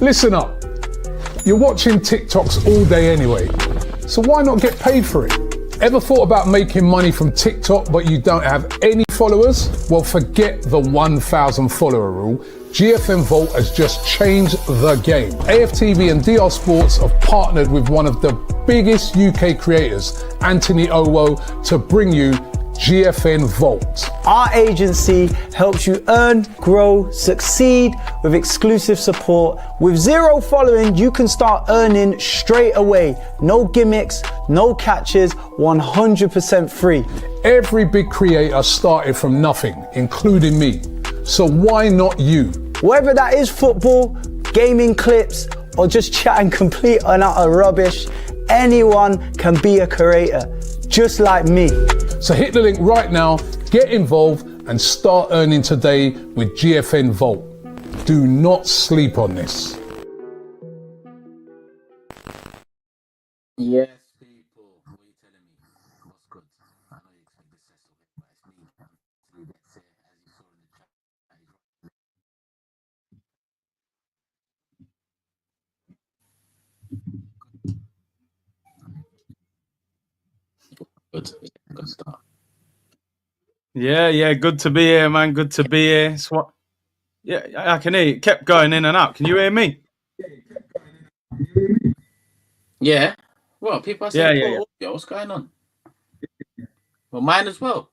Listen up. You're watching TikToks all day anyway, so why not get paid for it? Ever thought about making money from TikTok but you don't have any followers? Well, forget the 1,000 follower rule. GFN Vault has just changed the game. AFTV and DR Sports have partnered with one of the biggest UK creators, Anthony Owo, to bring you GFN Vault. Our agency helps you earn, grow, succeed with exclusive support. With 0 following, you can start earning straight away. No gimmicks, no catches, 100% free. Every big creator started from nothing, including me. So why not you? Whether that is football, gaming clips, or just chatting complete and utter rubbish, anyone can be a creator, just like me. So hit the link right now, get involved, and start earning today with GFN Vault. Do not sleep on this. Yes, people. What are you telling me? What's good? I know you expect the Cecil, but it's me. Through that set, as you saw in the chat. Good. Good start. Yeah, good to be here, man. Good to be here. Yeah, I can hear you. It kept going in and out. Can you hear me? Yeah. Well, people are saying, Yeah. Yo, what's going on? Well, mine as well.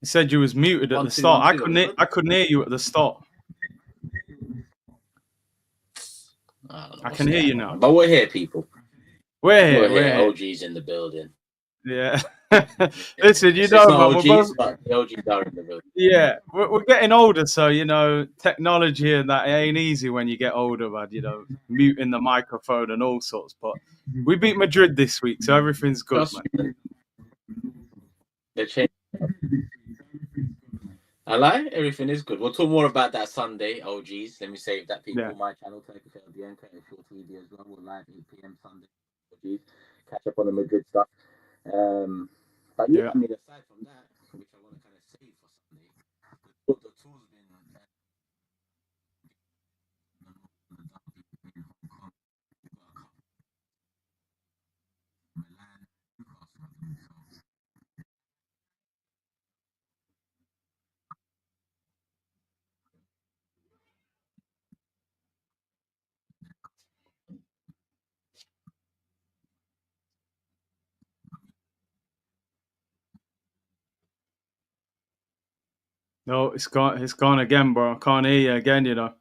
You said you was muted at the start. I couldn't hear you at the start. I can hear you now. But we're here, people. We're here. here. OG's in the building. Yeah. Listen, you It's know, not man, OGs, but the OGs are in the building. yeah, we're getting older, so you know, technology and that, it ain't easy when you get older, man. You know, muting the microphone and all sorts. But we beat Madrid this week, so everything's good, man. They changed. I lie. Everything is good. We'll talk more about that Sunday, OGs. Let me save that, people. Yeah. My channel, Turkish LBN, Short TV as well. We're live 8 p.m. Sunday. OGs. Catch up on the Madrid stuff. But yeah, I mean, aside from that, which I want to kind of save for Sunday, the tour's been No, it's gone again, bro. I can't hear you again, you know.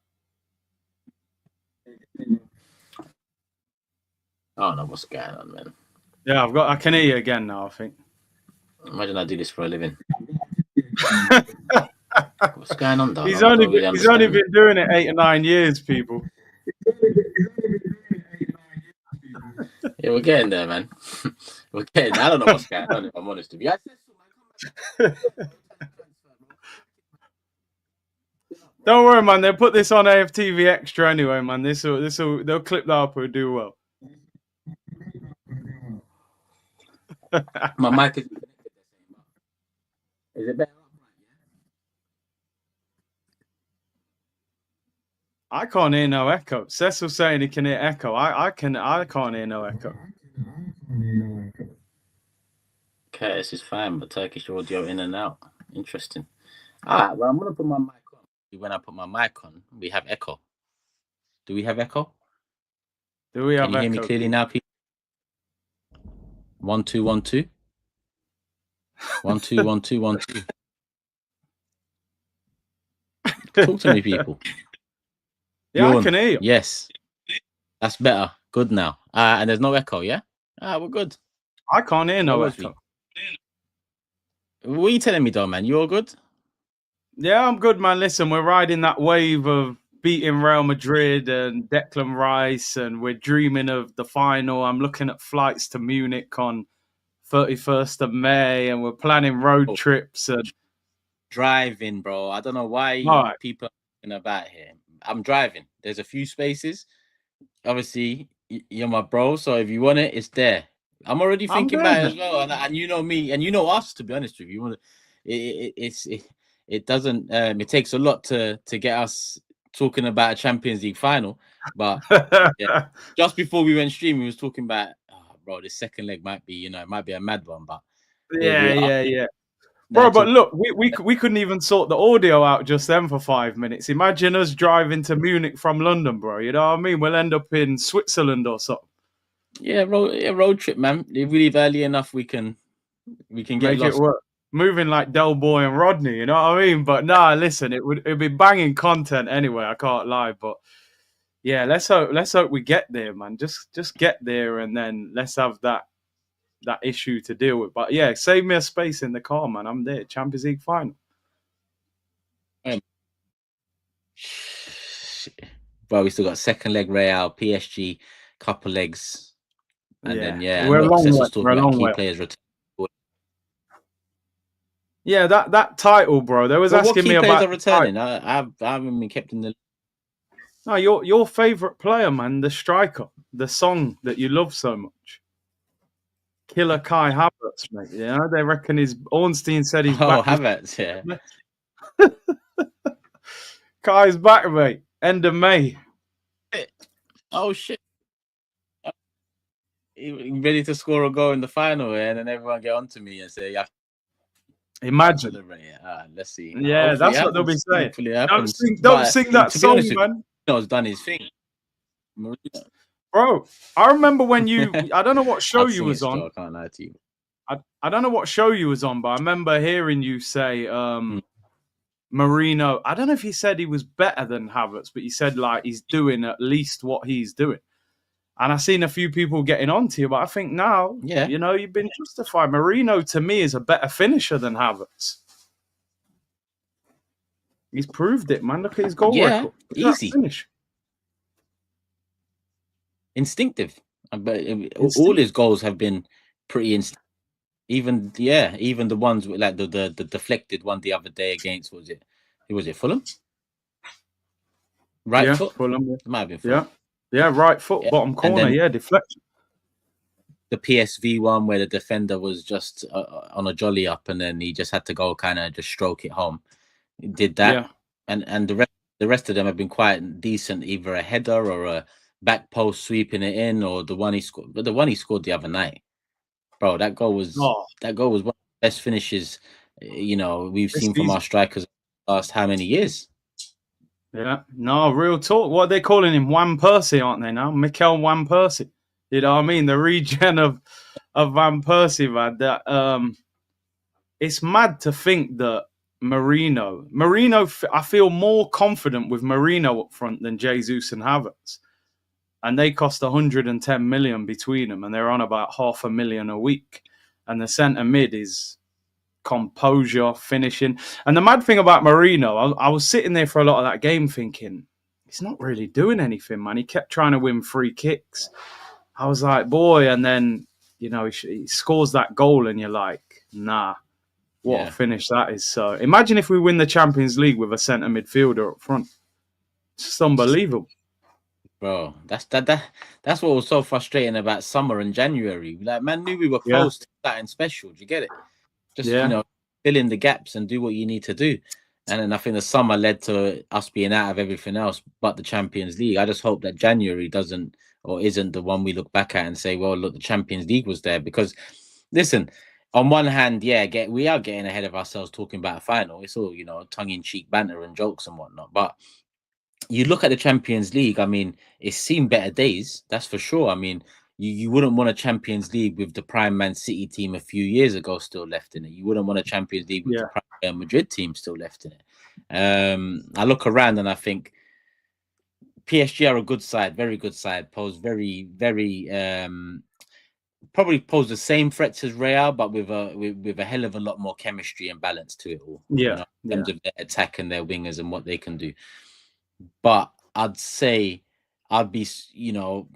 I don't know what's going on, man. Yeah, I can hear you again now, I think. Imagine I do this for a living. What's going on, though? He's only been doing it 8 or 9 years, people. Yeah, we're getting there, man. We're getting there. I don't know what's going on, if I'm honest with you. Don't worry, man. They'll put this on AFTV Extra anyway, man. They'll clip that up and do well. My mic is it better? I can't hear no echo. Cecil's saying he can hear echo. I can't hear no echo. Curtis is fine, but Turkish audio in and out. Interesting. All right, well, I'm going to put my mic on. When I put my mic on, we have echo. Do we have echo? Do we have echo? Can you hear me clearly now, people? 1 2 1 2. 1 2 1 2 1 2. Talk to me, people. Yeah, I can hear you. Yes. That's better. Good now. And there's no echo, yeah? We're good. I can't hear no echo. What are you telling me, though, man? You all good? Yeah, I'm good, man. Listen, we're riding that wave of beating Real Madrid and Declan Rice, and we're dreaming of the final. I'm looking at flights to Munich on 31st of May, and we're planning road trips. And driving, bro. I don't know why people are talking about here. I'm driving. There's a few spaces. Obviously, you're my bro, so if you want it, it's there. I'm already thinking about it as well, and you know me, and you know us. To be honest with you, it doesn't. It takes a lot to get us talking about a Champions League final. But yeah, just before we went stream, we was talking about, oh, bro, this second leg might be, it might be a mad one. But Yeah. Now Bro, but look, we couldn't even sort the audio out just then for 5 minutes. Imagine us driving to Munich from London, bro. You know what I mean? We'll end up in Switzerland or something. Yeah, road trip, man. If we leave early enough, we can get Make lost. it work. Moving like Del Boy and Rodney, you know what I mean? But nah, listen, it'd be banging content anyway. I can't lie, but yeah, let's hope we get there, man. Just get there, and then let's have that issue to deal with. But yeah, save me a space in the car, man. I'm there. Champions League final. Well, we still got second leg Real, PSG, couple legs, and then we're a long way. We're a long way. Players return. Yeah, that title, bro. They was asking me about are returning. I haven't been kept in the. No, your favorite player, man, the striker, the song that you love so much, Killer Kai Havertz, mate. Yeah, they reckon Ornstein said he's back. Oh, Havertz, yeah. Kai's back, mate. End of May. Oh shit! Ready to score a goal in the final, and then everyone get onto me and say, "Yeah." Imagine. Let's see. Yeah, that's what they'll be saying. Don't sing that song, man. Marino's done his thing. Bro, I remember when I don't know what show you was on. I can't lie to you. I don't know what show you was on, but I remember hearing you say Marino. I don't know if he said he was better than Havertz, but he said like he's doing at least what he's doing. And I've seen a few people getting onto you, but I think now, you've been justified. Marino, to me, is a better finisher than Havertz. He's proved it, man. Look at his goal record. Easy. Finish. Instinctive. But all his goals have been pretty instinctive. Even the ones with, like the deflected one the other day against, was it Fulham? Right foot? Fulham. It might have been Fulham. Yeah, right foot, bottom corner, deflection. The PSV one where the defender was just on a jolly up, and then he just had to go kind of just stroke it home. He did that, and the rest of them have been quite decent, either a header or a back post sweeping it in, or the one he scored. But the one he scored the other night, bro, that goal was one of the best finishes we've seen from our strikers last how many years. Yeah, no, real talk. What are they calling him? Van Persie, aren't they now? Mikel Van Persie. You know what I mean? The regen of Van Persie, man. That it's mad to think that Marino, I feel more confident with Marino up front than Jesus and Havertz. And they cost 110 million between them, and they're on about $500,000 a week. And the centre mid is composure, finishing. And the mad thing about Marino, I was sitting there for a lot of that game thinking, he's not really doing anything, man. He kept trying to win free kicks. I was like, boy, and then, he scores that goal and you're like, nah, what a finish that is. So imagine if we win the Champions League with a centre midfielder up front. It's just unbelievable. Bro, that's what was so frustrating about summer and January. Like, man knew we were close to that special. Do you get it? Just, fill in the gaps and do what you need to do. And then I think the summer led to us being out of everything else but the Champions League. I just hope that January doesn't or isn't the one we look back at and say, well, look, the Champions League was there. Because, listen, on one hand, we are getting ahead of ourselves talking about a final. It's all, tongue-in-cheek banter and jokes and whatnot. But you look at the Champions League, I mean, it's seen better days, that's for sure. I mean, you wouldn't want a Champions League with the prime Man City team a few years ago still left in it. You wouldn't want a Champions League with the prime Real Madrid team still left in it. I look around and I think PSG are a good side, very good side, pose very, very probably pose the same threats as Real, but with a hell of a lot more chemistry and balance to it all. In terms of their attack and their wingers and what they can do. But I'd say I'd be,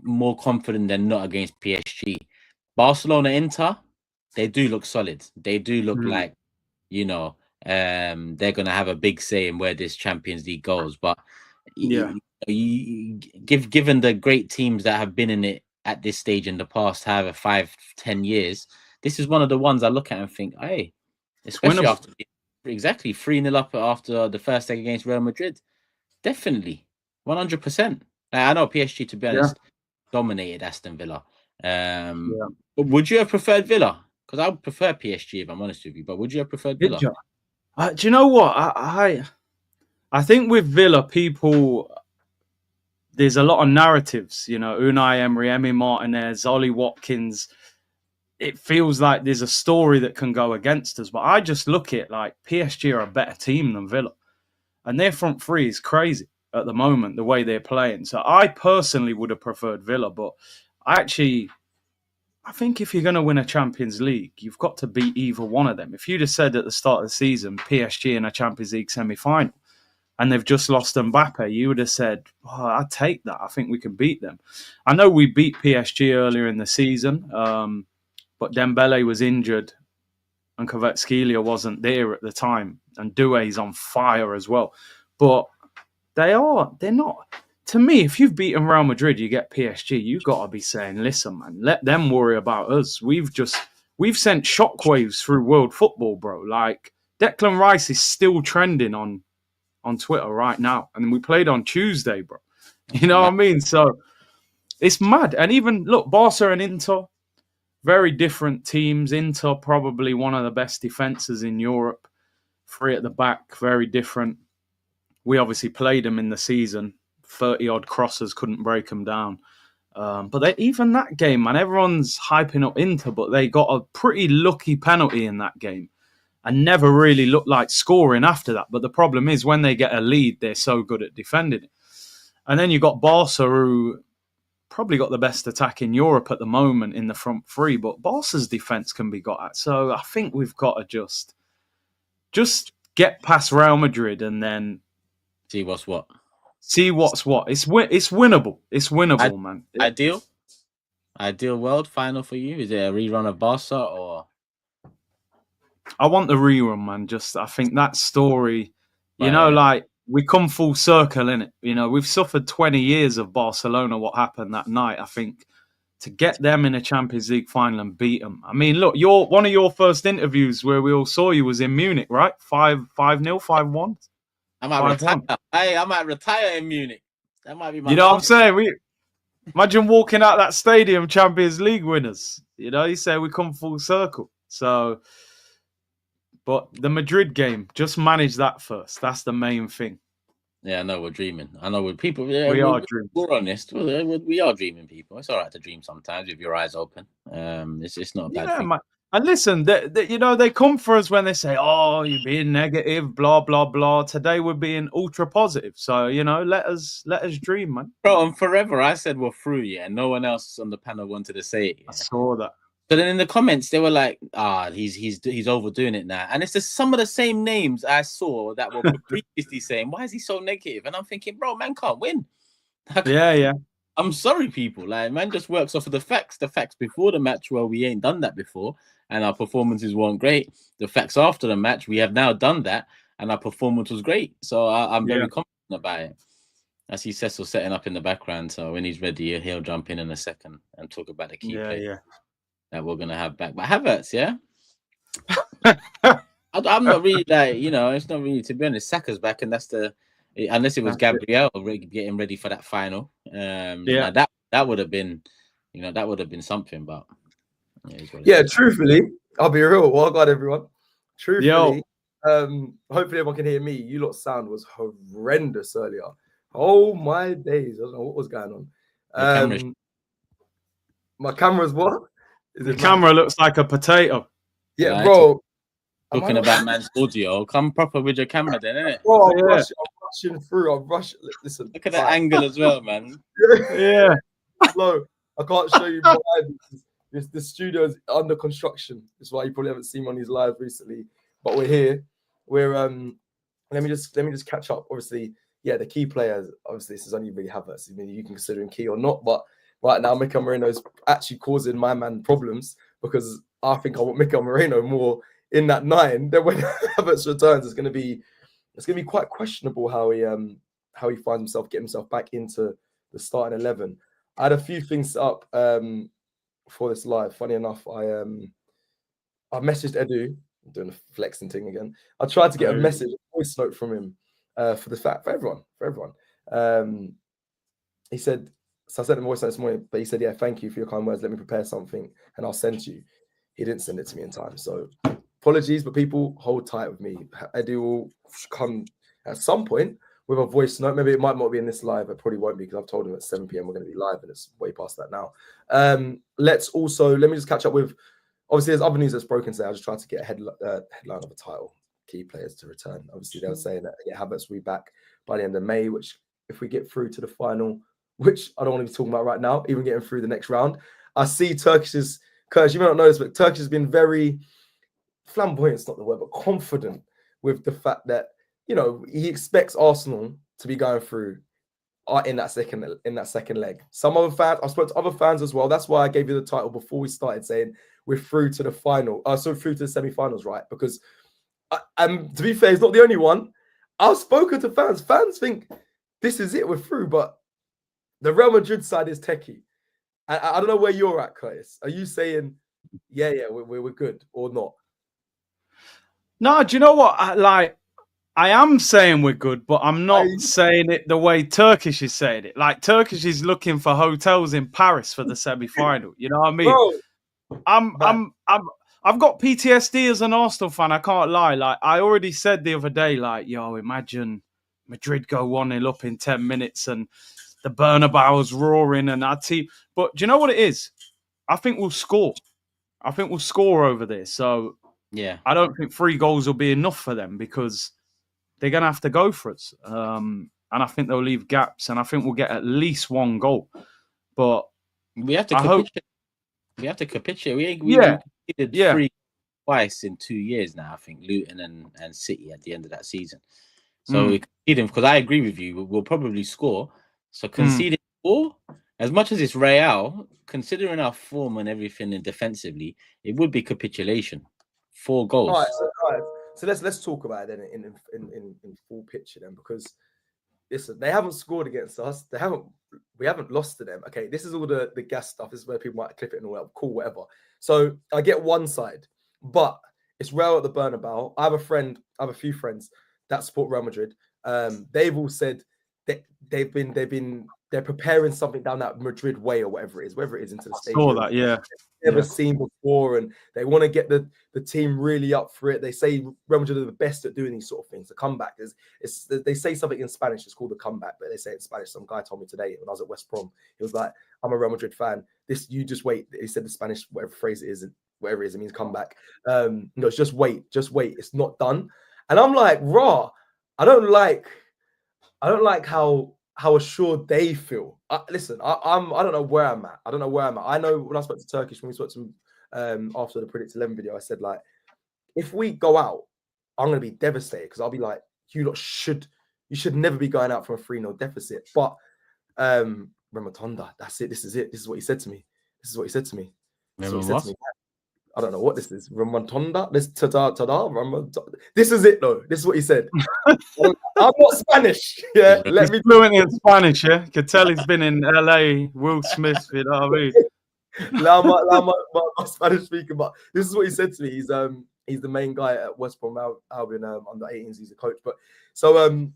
more confident than not against PSG. Barcelona, Inter, they do look solid. They do look like, they're going to have a big say in where this Champions League goes. But given the great teams that have been in it at this stage in the past, however, 5-10 years, this is one of the ones I look at and think, hey, especially after 3-0 up after the first leg against Real Madrid. Definitely. 100%. I know PSG, to be honest, dominated Aston Villa. But would you have preferred Villa? Because I would prefer PSG if I'm honest with you. But would you have preferred Villa? Do you know what? I think with Villa, there's a lot of narratives. You know, Unai Emery, Emi Martinez, Ollie Watkins. It feels like there's a story that can go against us. But I just look at like PSG are a better team than Villa. And their front three is crazy at the moment, the way they're playing. So I personally would have preferred Villa. But I think if you're going to win a Champions League, you've got to beat either one of them. If you'd have said at the start of the season, PSG in a Champions League semi-final, and they've just lost Mbappe, you would have said, oh, I'd take that. I think we can beat them. I know we beat PSG earlier in the season, but Dembele was injured and Kvaratskhelia wasn't there at the time, and Doué's on fire as well. But they're not... To me, if you've beaten Real Madrid, you get PSG, you've got to be saying, listen, man, let them worry about us. We've sent shockwaves through world football, bro. Like, Declan Rice is still trending on Twitter right now. And we played on Tuesday, bro. You know what I mean? So it's mad. And even, look, Barca and Inter, very different teams. Inter, probably one of the best defenses in Europe. 3 at the back, very different. We obviously played them in the season. 30-odd crosses, couldn't break them down. But even that game, man, everyone's hyping up Inter, but they got a pretty lucky penalty in that game and never really looked like scoring after that. But the problem is when they get a lead, they're so good at defending it. And then you got Barca, who probably got the best attack in Europe at the moment in the front three, but Barca's defence can be got at. So I think we've got to just get past Real Madrid and then see what's what. See what's what. It's winnable. It's winnable, man. Ideal world final for you? Is it a rerun of Barca or? I want the rerun, man. I think that story, like we come full circle in it. You know, we've suffered 20 years of Barcelona. What happened that night? I think to get them in a Champions League final and beat them. I mean, look, one of your first interviews where we all saw you was in Munich, right? 5-0, 5-1. I might retire in Munich. That might be my. You know what I'm saying? Imagine walking out that stadium, Champions League winners. You know, you say we come full circle. So, but the Madrid game, just manage that first. That's the main thing. Yeah, I know we're dreaming. I know we're people. We are dreaming. We're honest. We are dreaming, people. It's all right to dream sometimes with your eyes open. It's not a bad thing. Man. And listen, they come for us when they say, "Oh, you're being negative, blah blah blah." Today we're being ultra positive, so let us dream, man. Bro, and forever I said we're through, and no one else on the panel wanted to say it. I saw that. But then in the comments they were like, he's overdoing it now, and it's just some of the same names I saw that were previously saying, "Why is he so negative?" And I'm thinking, bro, man can't win. Yeah. I'm sorry, people. Like, man just works off of the facts before the match where we ain't done that before. And our performances weren't great. The facts after the match, we have now done that, and our performance was great. So I'm very confident about it. I see Cecil setting up in the background, so when he's ready, he'll jump in a second and talk about the key play that we're gonna have back. But Havertz, I'm not really like, it's not really, to be honest. Saka's back, and that's unless it was Gabriel getting ready for that final. That would have been, that would have been something, but. Yeah, truthfully, I'll be real. Well, God, everyone. Truthfully, hopefully everyone can hear me. You lot's sound was horrendous earlier. Oh my days! I don't know what was going on. My camera's what? The camera looks like a potato. Yeah, bro. Talking about man's audio, come proper with your camera, then, innit? Bro, I'm rushing through. I'm rushing. Listen, look at that angle as well, man. Yeah. No, I can't show you more. The studio is under construction. That's why you probably haven't seen me on these live recently. But we're here. We're let me just catch up. Obviously, the key players. Obviously, this is only really Havertz. I mean, you can consider him key or not. But right now, Mikel Merino is actually causing my man problems because I think I want Mikel Merino more in that 9. Then when Havertz returns, it's going to be quite questionable how he finds himself, getting himself back into the starting 11. I had a few things up. For this live, funny enough, I messaged Edu. I'm doing the flexing thing again. I tried to get a message, a voice note from him for everyone. He said, so I sent him a voice note this morning, but he said, yeah, thank you for your kind words. Let me prepare something and I'll send to you. He didn't send it to me in time. So apologies, but people hold tight with me. Eddie will come at some point with a voice note. Maybe it might not be in this live. It probably won't be because I've told him at 7 p.m. we're going to be live and it's way past that now. Let me just catch up with, obviously there's other news that's broken today. I just tried to get a headline of a title, key players to return. Obviously they were saying that Havertz will be back by the end of May, which if we get through to the final, which I don't want to be talking about right now, even getting through the next round, I see Turkish's, Kurz, you may not know this, but Turkish has been very flamboyant, it's not the word, but confident with the fact that, you know, he expects Arsenal to be going through in that second leg. Some other fans, I spoke to other fans as well. That's why I gave you the title before we started, saying we're through to the final. So through to the semi-finals, right? Because, and to be fair, he's not the only one. I've spoken to fans. Fans think this is it, we're through, but the Real Madrid side is techie. I don't know where you're at, Curtis. Are you saying, yeah, we're good or not? No, do you know what? I am saying we're good, but I'm not saying it the way Turkish is saying it. Like, Turkish is looking for hotels in Paris for the semi-final. You know what I mean? Bro, I've got PTSD as an Arsenal fan. I can't lie. Like, I already said the other day, like, yo, imagine Madrid go 1-0 up in 10 minutes and the Bernabeu's roaring and our team. But do you know what it is? I think we'll score. I think we'll score over this. So yeah, I don't think 3 goals will be enough for them because they're going to have to go for us. And I think they'll leave gaps. And I think we'll get at least 1 goal. But we have to capitulate. We have to capitulate. We conceded 3 twice in 2 years now, I think, Luton and City at the end of that season. So we conceded, because I agree with you, we'll probably score. So conceding 4, as much as it's Real, considering our form and everything and defensively, it would be capitulation. 4 goals. All right. So let's talk about it then in full picture then, because listen, they haven't scored against us. We haven't lost to them. Okay, this is all the gas stuff. This is where people might clip it and all that. Cool, whatever. So I get one side, but it's Real at the Bernabeu. I have a few friends that support Real Madrid. They've all said that they're preparing something down that Madrid way or whatever it is into the stadium. Saw that, yeah. Never seen before, and they want to get the team really up for it. They say Real Madrid are the best at doing these sort of things. The comeback they say something in Spanish. It's called the comeback, but they say it in Spanish. Some guy told me today when I was at West Brom. He was like, "I'm a Real Madrid fan. You just wait." He said the Spanish, whatever phrase it is, whatever it is, it means comeback. No, it's just wait. It's not done. And I'm like, raw. I don't like how assured they feel. Listen, I don't know where I'm at. I know when I spoke to Turkish, when we spoke to him after the Predict 11 video, I said, like, if we go out, I'm going to be devastated because I'll be like, you should never be going out from a 3-0 deficit. But Ramatonda, that's it. This is it. This is what he said to me. I don't know what this is. Ramatonda? This is it, though. This is what he said. I'm not Spanish. Yeah, he's fluent in Spanish. Yeah, could tell he's been in LA. Will Smith, you know what I mean? my Spanish speaker, but this is what he said to me. He's the main guy at West Brom Albion under 18s. He's a coach, but so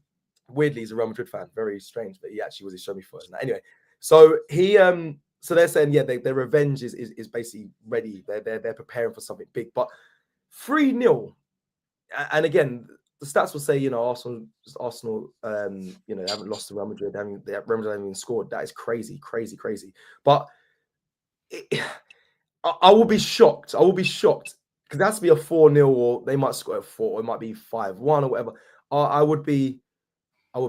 weirdly he's a Real Madrid fan. Very strange, but he actually was his show me first. Anyway, so he so they're saying their revenge is basically ready. They're preparing for something big, but 3-0, and again. The stats will say, you know, Arsenal, you know, they haven't lost to Real Madrid. Real Madrid haven't even scored. That is crazy. But I will be shocked. Because it has to be a 4-0, or they might score a 4, or it might be 5-1 or whatever. I would be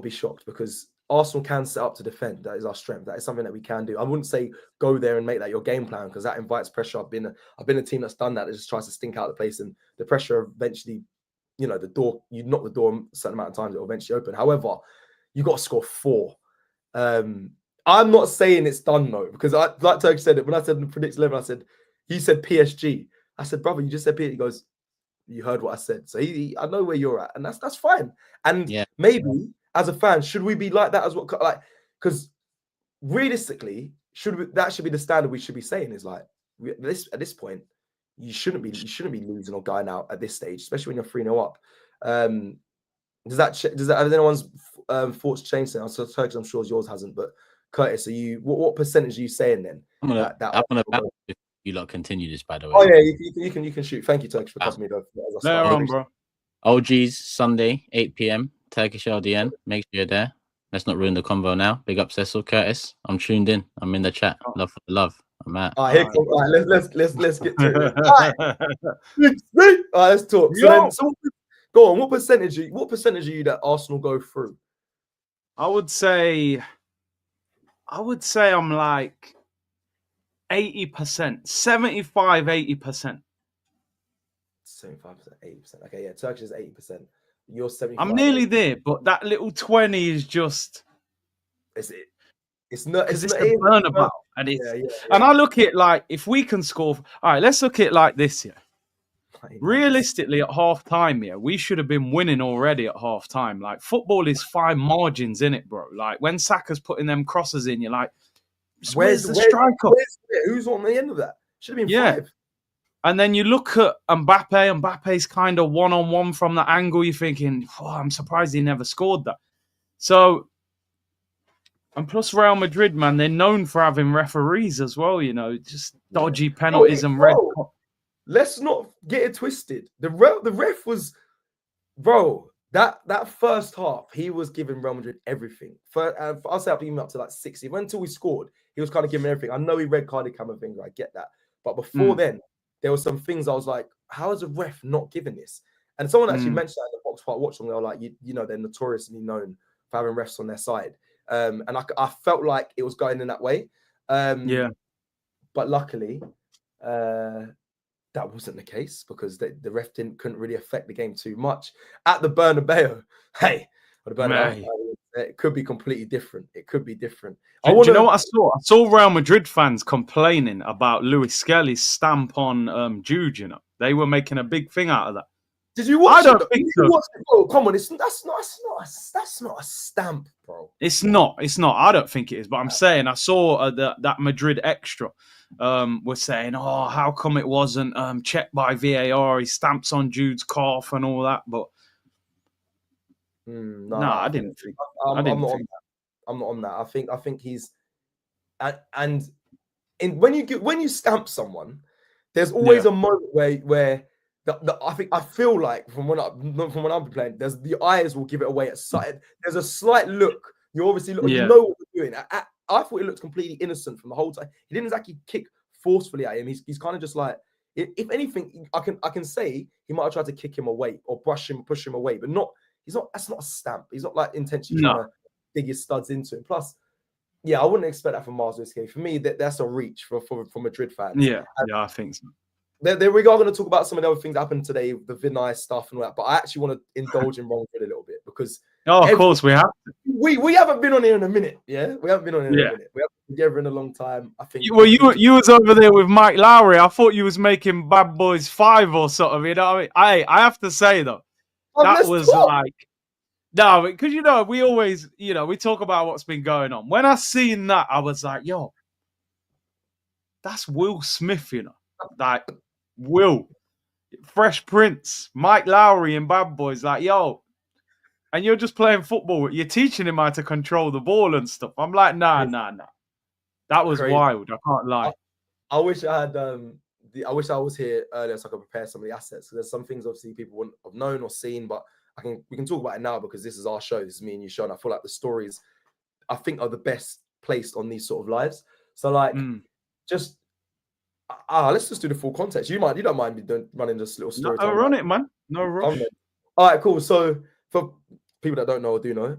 shocked because Arsenal can set up to defend. That is our strength. That is something that we can do. I wouldn't say go there and make that your game plan because that invites pressure. I've been a team that's done that. That just tries to stink out the place, and the pressure eventually. You know, the door, you knock the door a certain amount of times, it'll eventually open. However, you got to score 4. I'm not saying it's done, though, because like Turk said it, when I said the Predict 11, he said PSG. I said, brother, you just said PSG. He goes, you heard what I said. So I know where you're at, and that's fine. And maybe as a fan, should we be like that as well? Like, because realistically, that should be the standard we should be saying is like, at this point, you shouldn't be losing or going out at this stage, especially when you're 3-0 up. Has anyone's thoughts changed? Then, so Turkish, I'm sure yours hasn't. But Curtis, are you what percentage are you saying then? I'm gonna back if you lot continue this. By the way. Oh yeah, you can shoot. Thank you, Turkish, for cutting me though. Later on, bro. OGs Sunday 8 p.m. Turkish LDN. Make sure you're there. Let's not ruin the convo now. Big up Cecil, Curtis. I'm tuned in. I'm in the chat. Love for the love. I'm at. All right, let's get to it. All right, let's talk. So go on. What percentage are you that Arsenal go through? I would say I'm like 80%, 75, 80%. 75%, 80%. Okay, yeah, Turkish is 80%. You're 75%. I'm nearly there, but that little 20 is just. It's not. It's a burnabout, and and I look at like if we can score. All right, let's look at it like this. Yeah, realistically, at half time, we should have been winning already at half time. Like football is fine margins in it, bro. Like when Saka's putting them crosses in, you're like, where's the striker? Who's on the end of that? Should have been 5. And then you look at Mbappe. Mbappe's kind of one-on-one from that angle. You're thinking, I'm surprised he never scored that. So, and plus Real Madrid, man, they're known for having referees as well, just dodgy penalties and red. Let's not get it twisted. The ref was, bro, that first half, he was giving Real Madrid everything. I'll say up to like 60. Until we scored, he was kind of giving everything. I know he red carded Camavinga, I get that. But before then, there were some things I was like, how is a ref not giving this? And someone actually mentioned that in the box part watch them. They were like, they're notoriously known for having refs on their side. And I felt like it was going in that way. But luckily, that wasn't the case because the ref couldn't really affect the game too much. At the Bernabeu, it could be completely different. It could be different. Do you know what I saw? I saw Real Madrid fans complaining about Luis Skelly's stamp on Jude. They were making a big thing out of that. Did you watch I don't think so. Oh, come on, that's not a stamp, bro. It's not. I don't think it is. But I'm saying I saw that Madrid extra was saying, how come it wasn't checked by VAR? He stamps on Jude's calf and all that, but. No, I didn't think. I'm not on that. I think he's, and when you stamp someone, there's always a moment where I feel like from when I've been playing, the eyes will give it away at sight. There's a slight look. You obviously look. You know what you're doing. I thought it looked completely innocent from the whole time. He didn't exactly kick forcefully at him. He's kind of just like. If anything, I can say he might have tried to kick him away or push him away, but not. He's not. That's not a stamp. He's not like intentionally trying to dig his studs into him. Plus, I wouldn't expect that from Mars. For me, that's a reach for Madrid fans. I think so. We are going to talk about some of the other things that happened today, the Vinay stuff and all that. But I actually want to indulge in Real Madrid a little bit because of course we have. We haven't been on here in a minute. Yeah, we haven't been on here in a minute. We haven't been together in a long time. I think. Well, you was over there with Mike Lowry. I thought you was making Bad Boys 5 or something. You know what I mean? I have to say though. That was like, no, because we always, we talk about what's been going on. When I seen that, I was like, yo, that's Will Smith, like Will, Fresh Prince, Mike Lowry and Bad Boys, like, yo, and you're just playing football. You're teaching him how to control the ball and stuff. I'm like, nah. That was crazy. Wild. I can't lie. I wish I had, I wish I was here earlier so I could prepare some of the assets. Because there's some things obviously people wouldn't have known or seen, but we can talk about it now because this is our show. This is me and you show, and I feel like the stories I think are the best placed on these sort of lives. So like, just let's just do the full context. You don't mind me running this little story? No, run it, man. No rush. All right, cool. So for people that don't know or do know,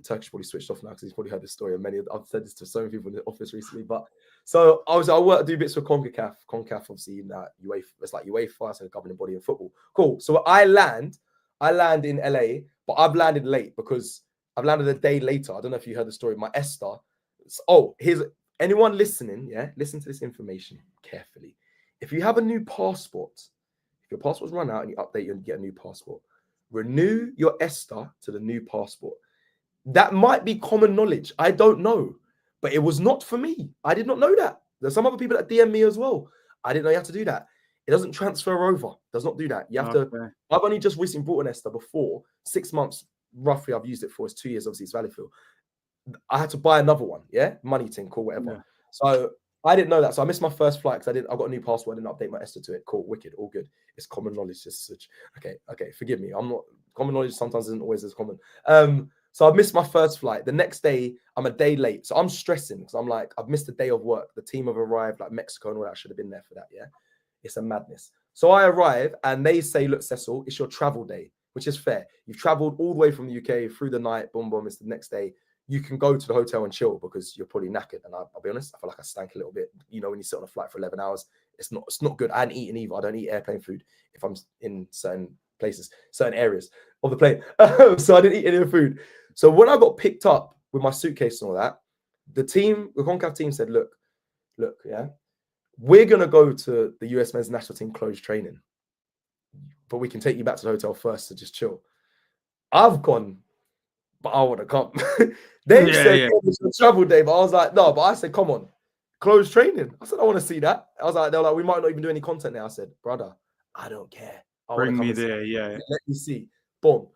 Turkish probably switched off now because he's probably heard this story. And I've said this to so many people in the office recently. But so I do bits for CONCACAF. CONCACAF, obviously, UEFA. It's like UEFA, it's like a governing body of football. Cool. So I land in LA, but I've landed late because I've landed a day later. I don't know if you heard the story. My Esther. Here's anyone listening. Yeah, listen to this information carefully. If you have a new passport, if your passport's run out and you update and get a new passport, renew your Esther to the new passport. That might be common knowledge. I don't know, but it was not for me. I did not know that. There's some other people that DM me as well. I didn't know you have to do that. It doesn't transfer over. Does not do that. You have to. I've only just recently bought an Esther before 6 months roughly I've used it for is 2 years. Obviously, it's Valleyfield. I had to buy another one. Yeah, money thing, cool, whatever. Yeah. So I didn't know that. So I missed my first flight because I got a new passport. I didn't update my ESTA to it. Cool, wicked, all good. It's common knowledge. Just such. Okay. Forgive me. I'm not common knowledge. Sometimes isn't always as common. So I missed my first flight. The next day, I'm a day late. So I'm stressing because I'm like, I've missed a day of work. The team have arrived, like Mexico and all that. I should have been there for that. Yeah, it's a madness. So I arrive and they say, look, Cecil, it's your travel day, which is fair. You've traveled all the way from the UK through the night. Boom, boom. It's the next day. You can go to the hotel and chill because you're probably knackered. And I'll be honest, I feel like I stank a little bit. You know, when you sit on a flight for 11 hours, it's not good. I hadn't eaten either. I don't eat airplane food if I'm in certain places, certain areas of the plane. So I didn't eat any of the food. So when I got picked up with my suitcase and all that, the CONCACAF team said, look, yeah, we're going to go to the US men's national team closed training, but we can take you back to the hotel first to just chill. I've gone, but I want to come. They said it's a travel day, but I was like, no, but I said, come on, closed training. I said, I want to see that. I was like, they're like, we might not even do any content now. I said, brother, I don't care. Bring me there, yeah. Let me see. Boom.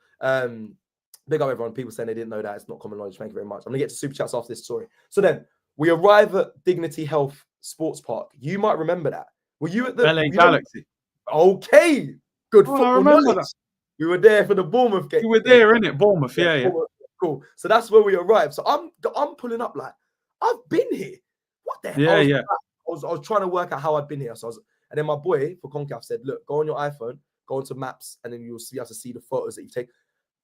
Big up everyone. People saying they didn't know that. It's not common knowledge. Thank you very much. I'm going to get to super chats after this story. So then we arrive at Dignity Health Sports Park. You might remember that. Were you at the LA Galaxy? Okay. Good football. I remember that. We were there for the Bournemouth game. You were there, innit? Bournemouth, yeah. Cool. So that's where we arrived. So I'm pulling up like, I've been here. What the hell? I was trying to work out how I'd been here. And then my boy for CONCACAF said, look, go on your iPhone, go into maps, and then you'll be able to see the photos that you take.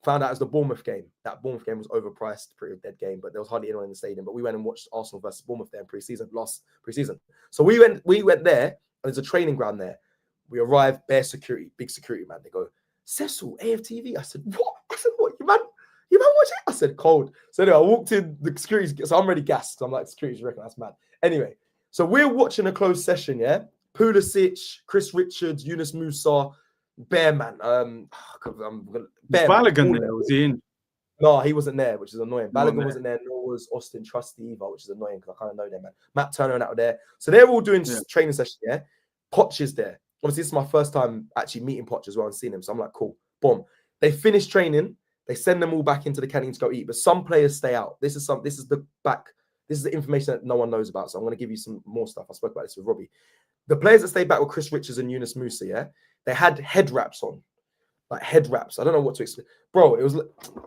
Found out it was the Bournemouth game. That Bournemouth game was overpriced, pretty dead game, but there was hardly anyone in the stadium. But we went and watched Arsenal versus Bournemouth there in pre-season, lost pre-season. So we went there, and there's a training ground there. We arrived, bare security, big security, man. They go, Cecil, AFTV. I said, what? You man watch it? I said, cold. So anyway, I walked in, the security, so I'm already gassed. I'm like, security's reckon that's mad. Anyway, so we're watching a closed session, yeah? Pulisic, Chris Richards, Yunus Musa, Bearman. Balogun there, was he in? No, he wasn't there, which is annoying. Balogun wasn't there, nor was Austin Trusty either, which is annoying because I kind of know them, man. Matt Turner and that were there. So they're all doing training sessions, yeah? Poch is there. Obviously, this is my first time actually meeting Poch as well and seeing him. So I'm like, cool. Boom. They finish training. They send them all back into the canteen to go eat. But some players stay out. This is the information that no one knows about. So I'm going to give you some more stuff. I spoke about this with Robbie. The players that stayed back were Chris Richards and Yunus Musa, yeah? They had head wraps on. Like head wraps. I don't know what to explain. Bro, it was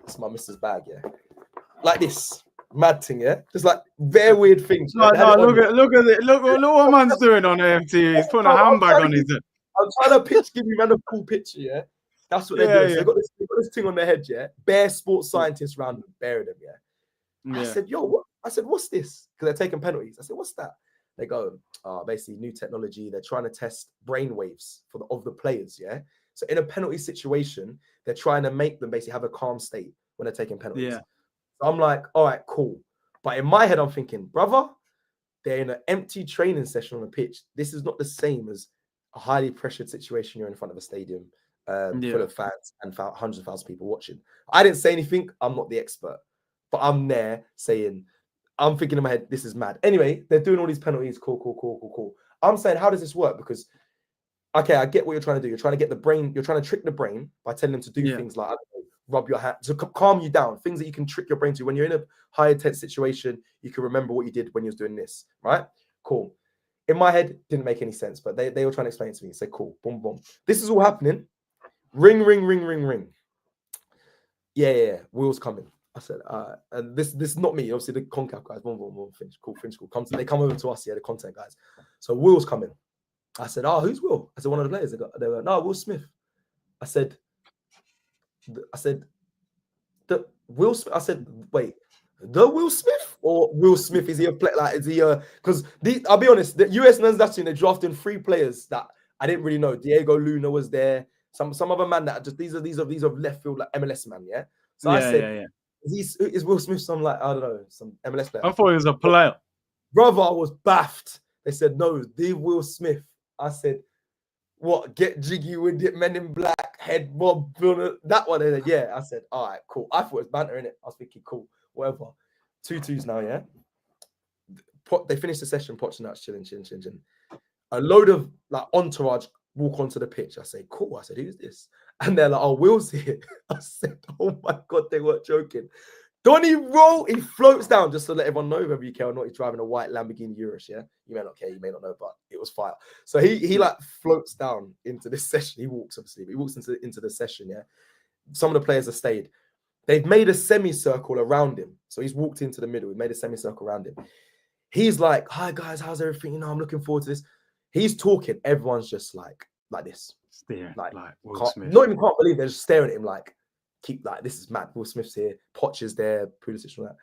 it's my missus' bag, yeah. Like this. Mad thing, yeah? Just like very weird things. Look what man's doing on AFTV. He's putting a handbag on his head. I'm trying to give you man a cool picture, yeah? That's what they're doing. So they've got this thing on their head, yeah? Bare sports scientists around them, burying them, yeah? I said, yo, what? I said, what's this? Because they're taking penalties. I said, what's that? They go, basically new technology. They're trying to test brain waves of the players, yeah? So in a penalty situation, they're trying to make them basically have a calm state when they're taking penalties. Yeah. So I'm like, all right, cool. But in my head, I'm thinking, brother, they're in an empty training session on the pitch. This is not the same as a highly pressured situation. You're in front of a stadium full of fans and hundreds of thousands of people watching. I didn't say anything. I'm not the expert. But I'm there saying, I'm thinking in my head, this is mad. Anyway, they're doing all these penalties. Cool. I'm saying, how does this work? Because, okay, I get what you're trying to do. You're trying to get the brain, you're trying to trick the brain by telling them to do things like, I don't know, rub your hand, to calm you down, things that you can trick your brain to. When you're in a high intense situation, you can remember what you did when you was doing this, right? Cool. In my head, didn't make any sense, but they were trying to explain it to me. Say, cool, boom, boom. This is all happening. Ring. Yeah. Will's coming. I said, and this is not me. Obviously, the CONCACAF guys, boom, finish, cool. They come over to us, the content guys. So Will's coming. I said, who's Will? I said, one of the players. They go, no, Will Smith. I said, the Will Smith. I said, wait, the Will Smith or Will Smith? Is he a player? Like, is he a? Because I'll be honest, the US men's national team, they're drafting 3 players that I didn't really know. Diego Luna was there. Some other man that just these are left field like MLS man. Yeah. So I said, is Will Smith some like I don't know some MLS player? I thought he was a player. Brother, I was baffed. They said no, the Will Smith. I said, what? Get jiggy with it, Men in Black, head bob, that one. They said, yeah. I said, all right, cool. I thought it was banter, innit? I was thinking, cool, whatever. 2-2s now, yeah. They finished the session, Poch and that's chilling. A load of like entourage walk onto the pitch. I say, cool. I said, who's this? And they're like, "Oh, Will's here." I said, "Oh my God, they weren't joking." Donny roll, he floats down, just to let everyone know, whether you care or not, he's driving a white Lamborghini Urus, yeah? You may not care, you may not know, but it was fire. So he like floats down into this session. He walks, obviously, but he walks into the session, yeah? Some of the players have stayed. They've made a semicircle around him. So he's walked into the middle. We made a semicircle around him. He's like, "Hi guys, how's everything? You know, I'm looking forward to this." He's talking. Everyone's just like this. Staring, like Will Smith. Not even can't believe they're just staring at him like, keep like, this is mad. Will Smith's here, Poch is there, Pulisic and that.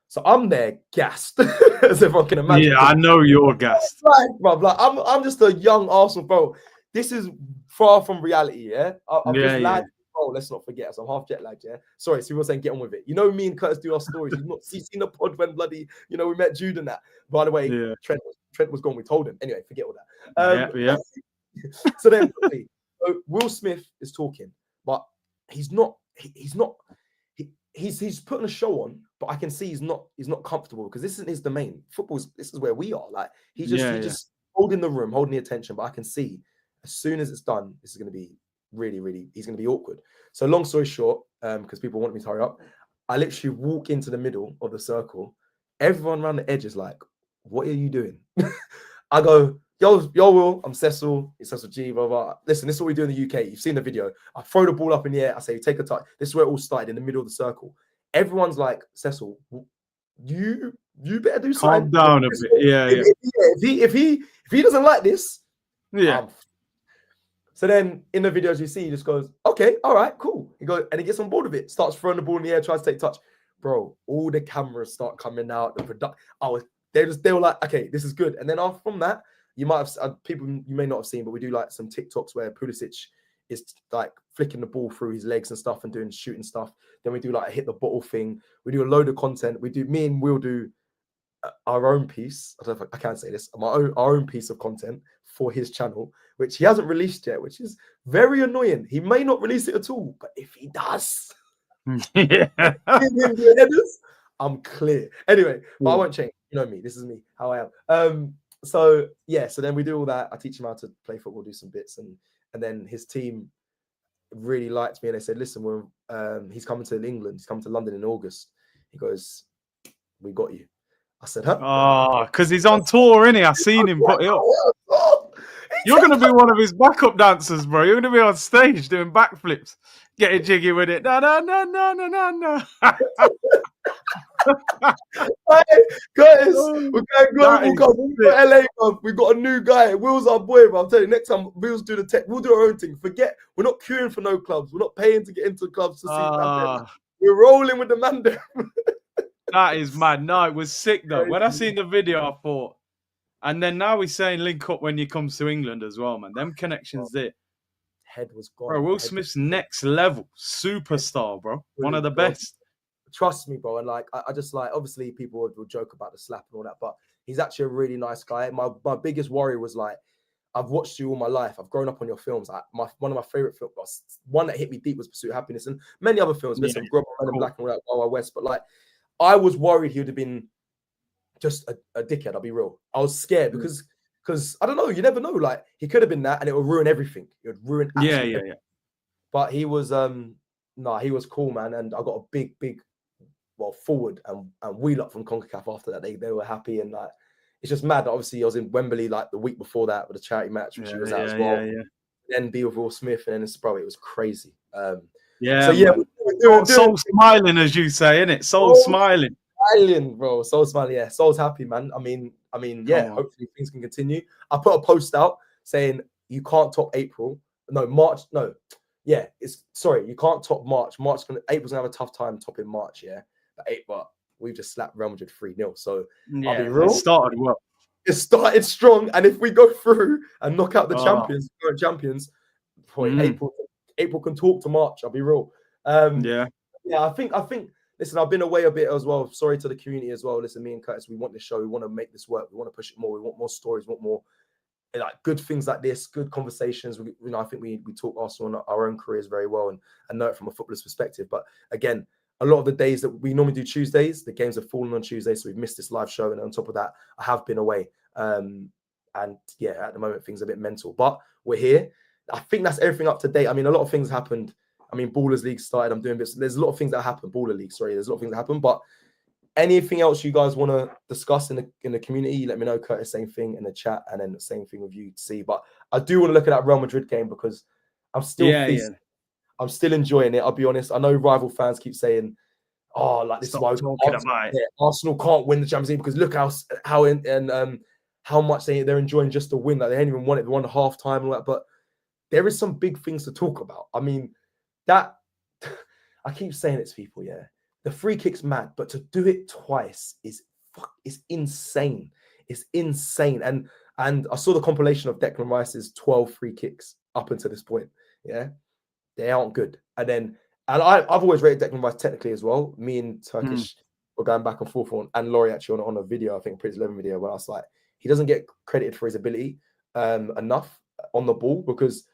So I'm there gassed, as everyone can imagine. Yeah, I know you're gassed. Like, I'm just a young Arsenal bro. This is far from reality, yeah? I'm just lagged. Oh, let's not forget. So I'm half jet lagged, yeah? Sorry, so people saying get on with it. You know, me and Curtis do our stories. You've not seen the pod when bloody, you know, we met Jude and that. By the way, Trent was gone. We told him. Anyway, forget all that. So then, so Will Smith is talking, but he's putting a show on, but I can see he's not comfortable because this isn't his domain. This is where we are. Like he's just holding the room, holding the attention, but I can see as soon as it's done, this is going to be really, he's going to be awkward. So long story short, because people want me to hurry up, I literally walk into the middle of the circle. Everyone around the edge is like, "What are you doing?" I go, yo, Will, I'm Cecil. It's Cecil G, blah, blah. Listen, this is what we do in the UK. You've seen the video. I throw the ball up in the air. I say, take a touch. This is where it all started, in the middle of the circle. Everyone's like, "Cecil, you better do something. Calm down a bit." If he doesn't like this, yeah. So then in the videos you see, he just goes, "Okay, all right, cool." He goes and he gets on board with it. Starts throwing the ball in the air, tries to take touch. Bro, all the cameras start coming out. The they were like, "Okay, this is good." And then after from that, you might have people you may not have seen, but we do like some TikToks where Pulisic is like flicking the ball through his legs and stuff and doing shooting stuff. Then we do like a hit the bottle thing. We do a load of content. Me and Will do our own piece. I don't know if I can say this. Our own piece of content for his channel, which he hasn't released yet, which is very annoying. He may not release it at all, but if he does, I'm clear. Anyway, but I won't change. You know me. This is me. How I am. So then we do all that. I teach him how to play football, do some bits, and then his team really liked me, and they said, "Listen, he's coming to England. He's coming to London in August." He goes, "We got you." I said, "Huh?" Oh, because he's on tour, innit? I seen him put it up. You're going to be one of his backup dancers, bro. You're going to be on stage doing backflips, getting jiggy with it. No. Guys, we're going global. We've got LA, bro. We've got a new guy. Will's our boy, bro. I'm telling you, next time Will's do the tech, we'll do our own thing. Forget, we're not queuing for no clubs. We're not paying to get into clubs to see Mandem. We're rolling with the Mandem. That is mad. No, it was sick though. When I seen the video, I thought, and then now he's saying link up when he comes to England as well, man. Them connections there. Head was gone. Bro, Will Smith's next level. Superstar, bro. One of the best. Trust me, bro. And like, I just like, obviously people will joke about the slap and all that, but he's actually a really nice guy. My biggest worry was like, I've watched you all my life. I've grown up on your films. One of my favorite films, one that hit me deep was Pursuit of Happiness, and many other films. There's some Grub and Black and all that, Wild Wild West. But like, I was worried he would have been just a dickhead. I'll be real. I was scared because I don't know. You never know. Like he could have been that, and it would ruin everything. It would ruin. Everything. But he was he was cool, man. And I got a big forward and wheel up from CONCACAF after that. They were happy, and like it's just mad that obviously I was in Wembley like the week before that with a charity match, which he was at as well. Then be with Will Smith, and then it was crazy. So soul smiling, as you say, innit? Soul smiling, bro. Soul smiling, yeah. Soul's happy, man. I mean, yeah. Hopefully things can continue. I put a post out saying you can't top March. No, yeah. You can't top March. April's gonna have a tough time topping March, yeah. But we've just slapped Real Madrid 3-0. So I'll be real. It started well. It started strong, and if we go through and knock out the current champions, April can talk to March. I'll be real. I think. Listen, I've been away a bit as well. Sorry to the community as well. Listen, me and Curtis, we want this show. We want to make this work. We want to push it more. We want more stories. We want more like good things like this, good conversations. I think we talk Arsenal on our own careers very well and know it from a footballer's perspective. But again, a lot of the days that we normally do Tuesdays, the games have fallen on Tuesdays, so we've missed this live show. And on top of that, I have been away. And yeah, at the moment things are a bit mental, but we're here. I think that's everything up to date. I mean, a lot of things happened. I mean, Ballers League started. I'm doing bits. There's a lot of things that happen. Baller League, sorry. There's a lot of things that happen. But anything else you guys want to discuss in the community, let me know. Curtis, same thing in the chat, and then the same thing with you, see. But I do want to look at that Real Madrid game because I'm still I'm still enjoying it. I'll be honest. I know rival fans keep saying, "Oh, like this is why Arsenal can't win the Champions League because look how much they're enjoying just to win. Like they ain't even won it. They won half time and all that. But there is some big things to talk about. I mean, that I keep saying it to people. Yeah, the free kick's mad, but to do it twice is insane. It's insane. And I saw the compilation of Declan Rice's 12 free kicks up until this point. Yeah, they aren't good. And I've always rated Declan Rice technically as well. Me and Turkish were going back and forth and Laurie actually on a video, I think Prince 11 video, where I was like, he doesn't get credited for his ability enough on the ball, because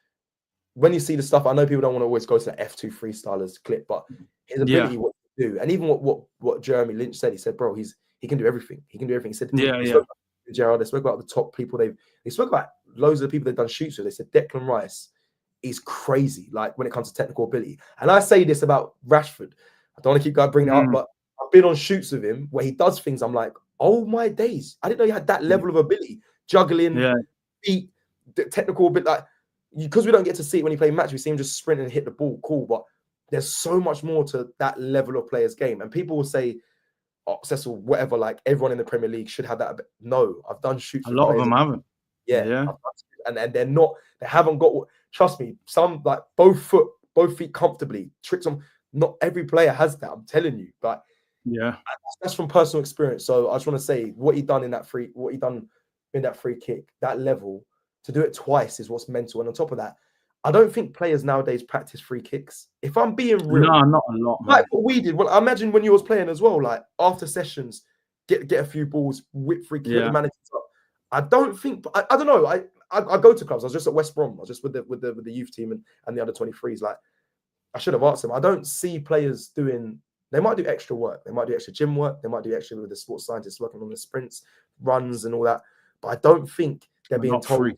when you see the stuff, I know people don't want to always go to the F2 freestylers clip, but his ability, what to do, and even what Jeremy Lynch said, he said, bro, he can do everything. He can do everything. He said, Gerard, they spoke about the top people. They spoke about loads of the people they've done shoots with. They said Declan Rice is crazy, like when it comes to technical ability. And I say this about Rashford. I don't want to keep bringing it up, but I've been on shoots with him where he does things. I'm like, oh my days, I didn't know you had that level of ability, juggling, feet, technical bit. Like, because we don't get to see it when he plays match, we see him just sprint and hit the ball, cool. But there's so much more to that level of player's game. And people will say, oh, Cecil, whatever, like everyone in the Premier League should have that. No, I've done shoots. A lot of them haven't. Yeah. And they're not, they haven't got, trust me, some like both feet comfortably, tricks on. Not every player has that, I'm telling you. But yeah, that's from personal experience. So I just want to say what he done in that free kick, that level, to do it twice is what's mental. And on top of that, I don't think players nowadays practice free kicks. If I'm being real, no, not a lot, man. Like what we did. Well, I imagine when you was playing as well, like after sessions, get a few balls, whip free kick, the manager up. I don't think. I don't know. I go to clubs. I was just at West Brom. I was just with the youth team and the under 23s. Like, I should have asked them. I don't see players doing. They might do extra work. They might do extra gym work. They might do extra with the sports scientists working on the sprints, runs, and all that. But I don't think they're being told.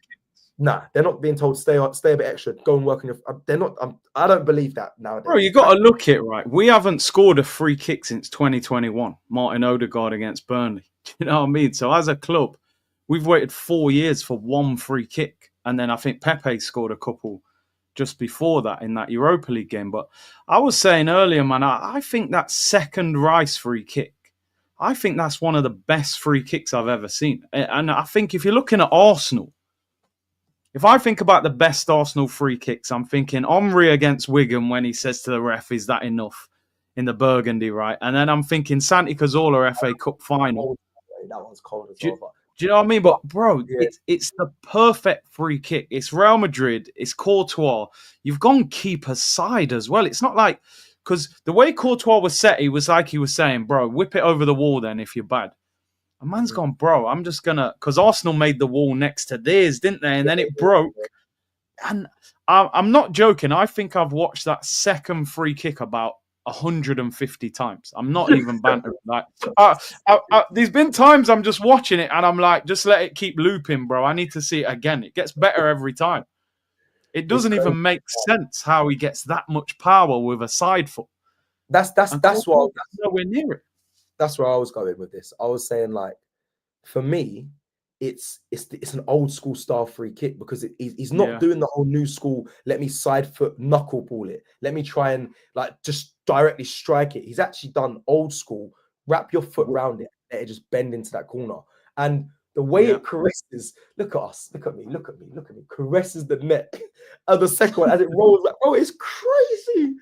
Nah, they're not being told stay a bit extra, go and work on your. They're not. I don't believe that nowadays. Bro, you got to look at right. We haven't scored a free kick since 2021. Martin Odegaard against Burnley. You know what I mean? So as a club, we've waited 4 years for one free kick, and then I think Pepe scored a couple just before that in that Europa League game. But I was saying earlier, man, I think that second Rice free kick, I think that's one of the best free kicks I've ever seen. And I think if you're looking at Arsenal, if I think about the best Arsenal free kicks, I'm thinking Omri against Wigan when he says to the ref, is that enough in the Burgundy, right? And then I'm thinking Santi Cazorla FA Cup final. That one's cold as well. Do you know what I mean? But, bro, it's the perfect free kick. It's Real Madrid. It's Courtois. You've gone keeper side as well. It's not like... Because the way Courtois was set, he was like he was saying, bro, whip it over the wall then if you're bad. A man's gone, bro, I'm just going to... Because Arsenal made the wall next to theirs, didn't they? And then it broke. And I'm not joking. I think I've watched that second free kick about 150 times. I'm not even bantering. Like, there's been times I'm just watching it and I'm like, just let it keep looping, bro. I need to see it again. It gets better every time. It doesn't even make sense how he gets that much power with a side foot. That's nowhere near it. That's where I was going with this. I was saying, like, for me, it's an old school style free kick because he's not doing the whole new school. Let me side foot knuckleball it. Let me try and like just directly strike it. He's actually done old school. Wrap your foot around it. Let it just bend into that corner. And the way it caresses. Look at us. Look at me. Look at me. Look at me. Caresses the neck of the second one as it rolls back. Bro, it's crazy.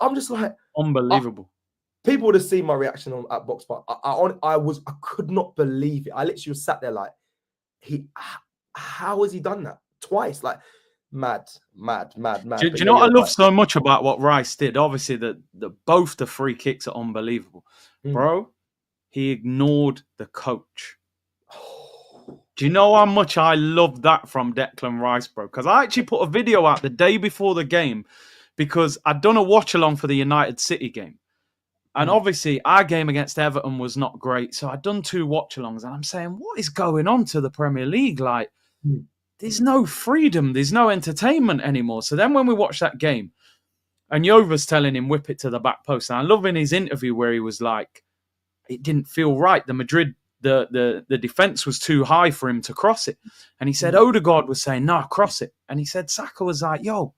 I'm just like unbelievable. People would have seen my reaction at Box Park. I could not believe it. I literally was sat there like, how has he done that twice? Like, mad. Do you know what I love so much about what Rice did? Obviously, both the free kicks are unbelievable, bro. He ignored the coach. Do you know how much I love that from Declan Rice, bro? Because I actually put a video out the day before the game because I'd done a watch along for the United City game. And obviously, our game against Everton was not great. So I'd done 2 watch-alongs. And I'm saying, what is going on to the Premier League? Like, there's no freedom, there's no entertainment anymore. So then when we watch that game, and Jova's telling him whip it to the back post, and I love in his interview where he was like, it didn't feel right. The Madrid, the defense was too high for him to cross it. And he said Odegaard was saying, no, cross it. And he said Saka was like, yo,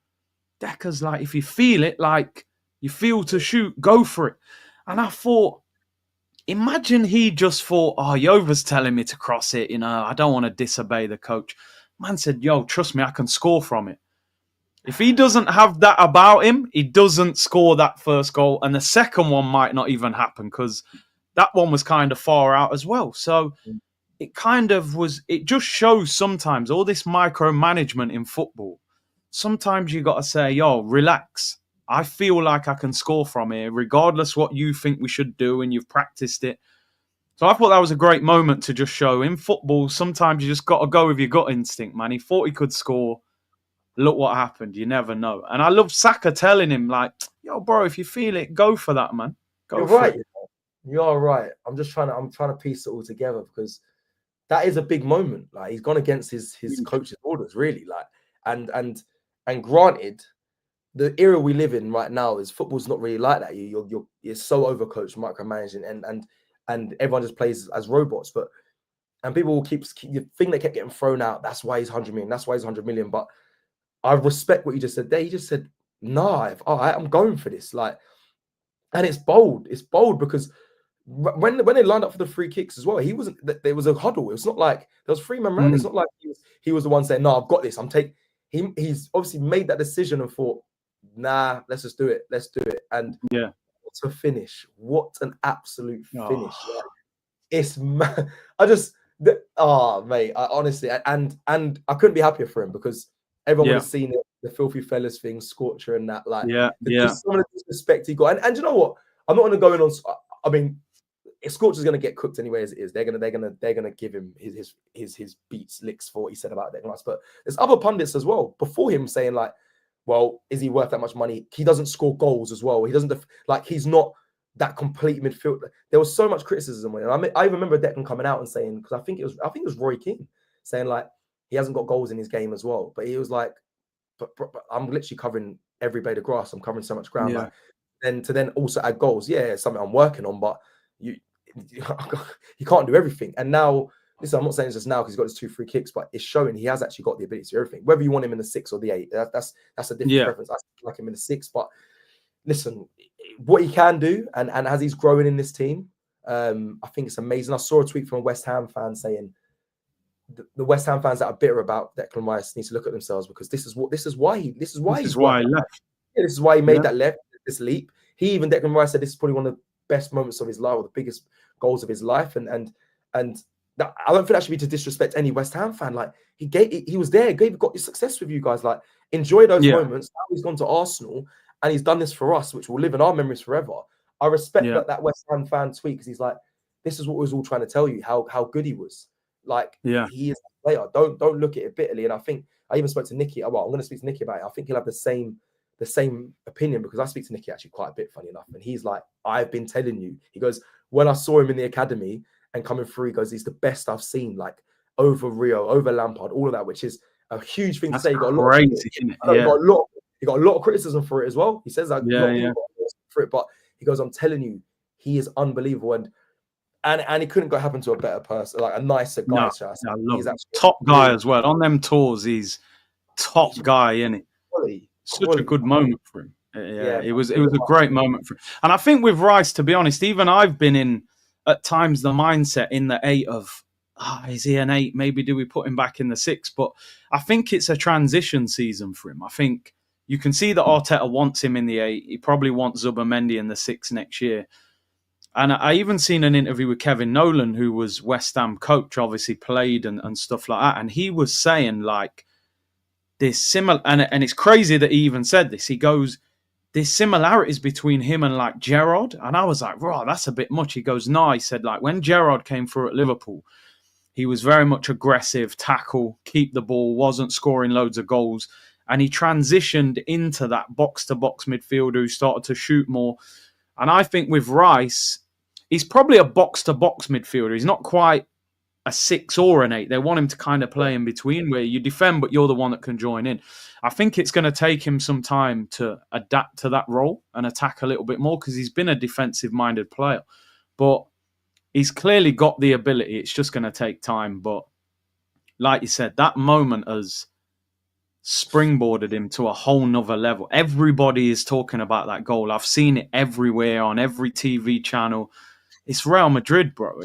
Decker's like, if you feel it, like you feel to shoot, go for it. And I thought, imagine he just thought, oh, Jova's telling me to cross it. I don't want to disobey the coach. Man said, yo, trust me, I can score from it. If he doesn't have that about him, he doesn't score that first goal. And the second one might not even happen because that one was kind of far out as well. So it kind of was, it just shows sometimes all this micromanagement in football. Sometimes you got to say, yo, relax. I feel like I can score from here, regardless what you think we should do and you've practiced it. So I thought that was a great moment to just show in football. Sometimes you just got to go with your gut instinct, man. He thought he could score. Look what happened. You never know. And I love Saka telling him, like, yo, bro, if you feel it, go for that, man. You're right. You're right. I'm trying to piece it all together because that is a big moment. Like, he's gone against his coach's orders, really. Like, and granted, the era we live in right now is football's not really like that. You're so overcoached, micromanaging, and everyone just plays as robots. And people will keep the thing that kept getting thrown out. That's why he's 100 million. That's why he's 100 million. But I respect what you just said there. He just said, "Nah, I'm going for this." Like, and it's bold. It's bold because when they lined up for the free kicks as well, he wasn't. There was a huddle. It's not like there was 3 men around. It's not like he was the one saying, "No, I've got this. I'm taking." He's obviously made that decision and thought, "Nah, let's just do it. Let's do it." And yeah, what a finish! What an absolute finish! Like, it's I just mate. I honestly and I couldn't be happier for him because everyone would have seen it, the filthy fellas thing, Scorcher and that. Like, some of the disrespect he got. And you know what? I'm not going to go in on. I mean, Scorcher's going to get cooked anyway as it is. They're gonna give him his beats, licks for what he said about Declan Rice. But there's other pundits as well before him saying like, well, is he worth that much money? He doesn't score goals as well. He doesn't he's not that complete midfielder. There was so much criticism when I remember Declan coming out and saying, because I think it was Roy Keane saying like he hasn't got goals in his game as well. But he was like, but I'm literally covering every blade of grass. I'm covering so much ground. Like, and to then also add goals, it's something I'm working on, but you can't do everything. And now, listen, I'm not saying it's just now because he's got his 2 free kicks, but it's showing he has actually got the ability to do everything. Whether you want him in the 6 or the 8, that's a different preference. I like him in the 6, but listen, what he can do, and as he's growing in this team, I think it's amazing. I saw a tweet from a West Ham fan saying the West Ham fans that are bitter about Declan Rice need to look at themselves because this is why he left. Yeah, this is why he made this leap. Declan Rice said this is probably one of the best moments of his life, or the biggest goals of his life, and that, I don't think that should be to disrespect any West Ham fan. Like, he was there, got his success with you guys. Like, enjoy those moments. Now he's gone to Arsenal and he's done this for us, which will live in our memories forever. I respect that West Ham fan tweet because he's like, this is what we was all trying to tell you, how good he was. Like, he is a player. Don't look at it bitterly. And I think I even spoke to Nicky. Well, I'm going to speak to Nicky about it. I think he'll have the same opinion because I speak to Nicky actually quite a bit, funny enough. And he's like, I've been telling you. He goes, when I saw him in the academy and coming through, he goes, he's the best I've seen, like over Rio, over Lampard, all of that, which is a huge thing to say. He got a lot of criticism for it as well. He says that for it, but he goes, I'm telling you, he is unbelievable. And he couldn't go happen to a better person, like a nicer guy. He's top guy as well. On them tours, he's top guy, isn't he? Such a good moment for him. It was a great moment for him. And I think with Rice, to be honest, even I've been in at times the mindset in the 8 of, is he an 8? Maybe do we put him back in the 6? But I think it's a transition season for him. I think you can see that Arteta wants him in the 8. He probably wants Zubimendi in the 6 next year. And I even seen an interview with Kevin Nolan, who was West Ham coach, obviously played and stuff like that. And he was saying like this similar, and it's crazy that he even said this. He goes, there's similarities between him and like Gerrard. And I was like, wow, that's a bit much. He goes, no, he said like when Gerrard came through at Liverpool, he was very much aggressive, tackle, keep the ball, wasn't scoring loads of goals. And he transitioned into that box-to-box midfielder who started to shoot more. And I think with Rice, he's probably a box-to-box midfielder. He's not quite a 6 or an 8. They want him to kind of play in between where you defend, but you're the one that can join in. I think it's going to take him some time to adapt to that role and attack a little bit more because he's been a defensive-minded player. But he's clearly got the ability. It's just going to take time. But like you said, that moment has springboarded him to a whole nother level. Everybody is talking about that goal. I've seen it everywhere on every TV channel. It's Real Madrid, bro.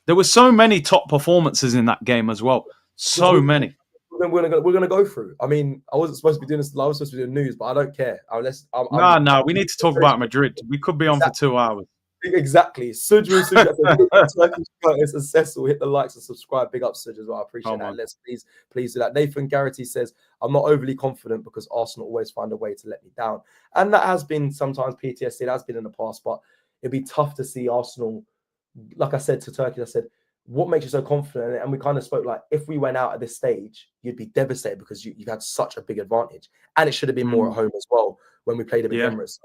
There were so many top performances in that game as well. So many. We're gonna go through. I mean, I wasn't supposed to be doing this. I was supposed to be doing news, but I don't care. No. We need to talk about Madrid. We could be on for 2 hours. Exactly. Sujru, Turkish Curtis and Cecil, hit the likes and subscribe. Big up, Suj, as well. I appreciate that. Let's please do that. Nathan Garrity says, I'm not overly confident because Arsenal always find a way to let me down. And that has been sometimes PTSD. It has been in the past, but it'd be tough to see Arsenal. Like I said to Turkey, I said, what makes you so confident? And we kind of spoke like, if we went out at this stage, you'd be devastated because you've had such a big advantage. And it should have been more at home as well when we played at Emirates.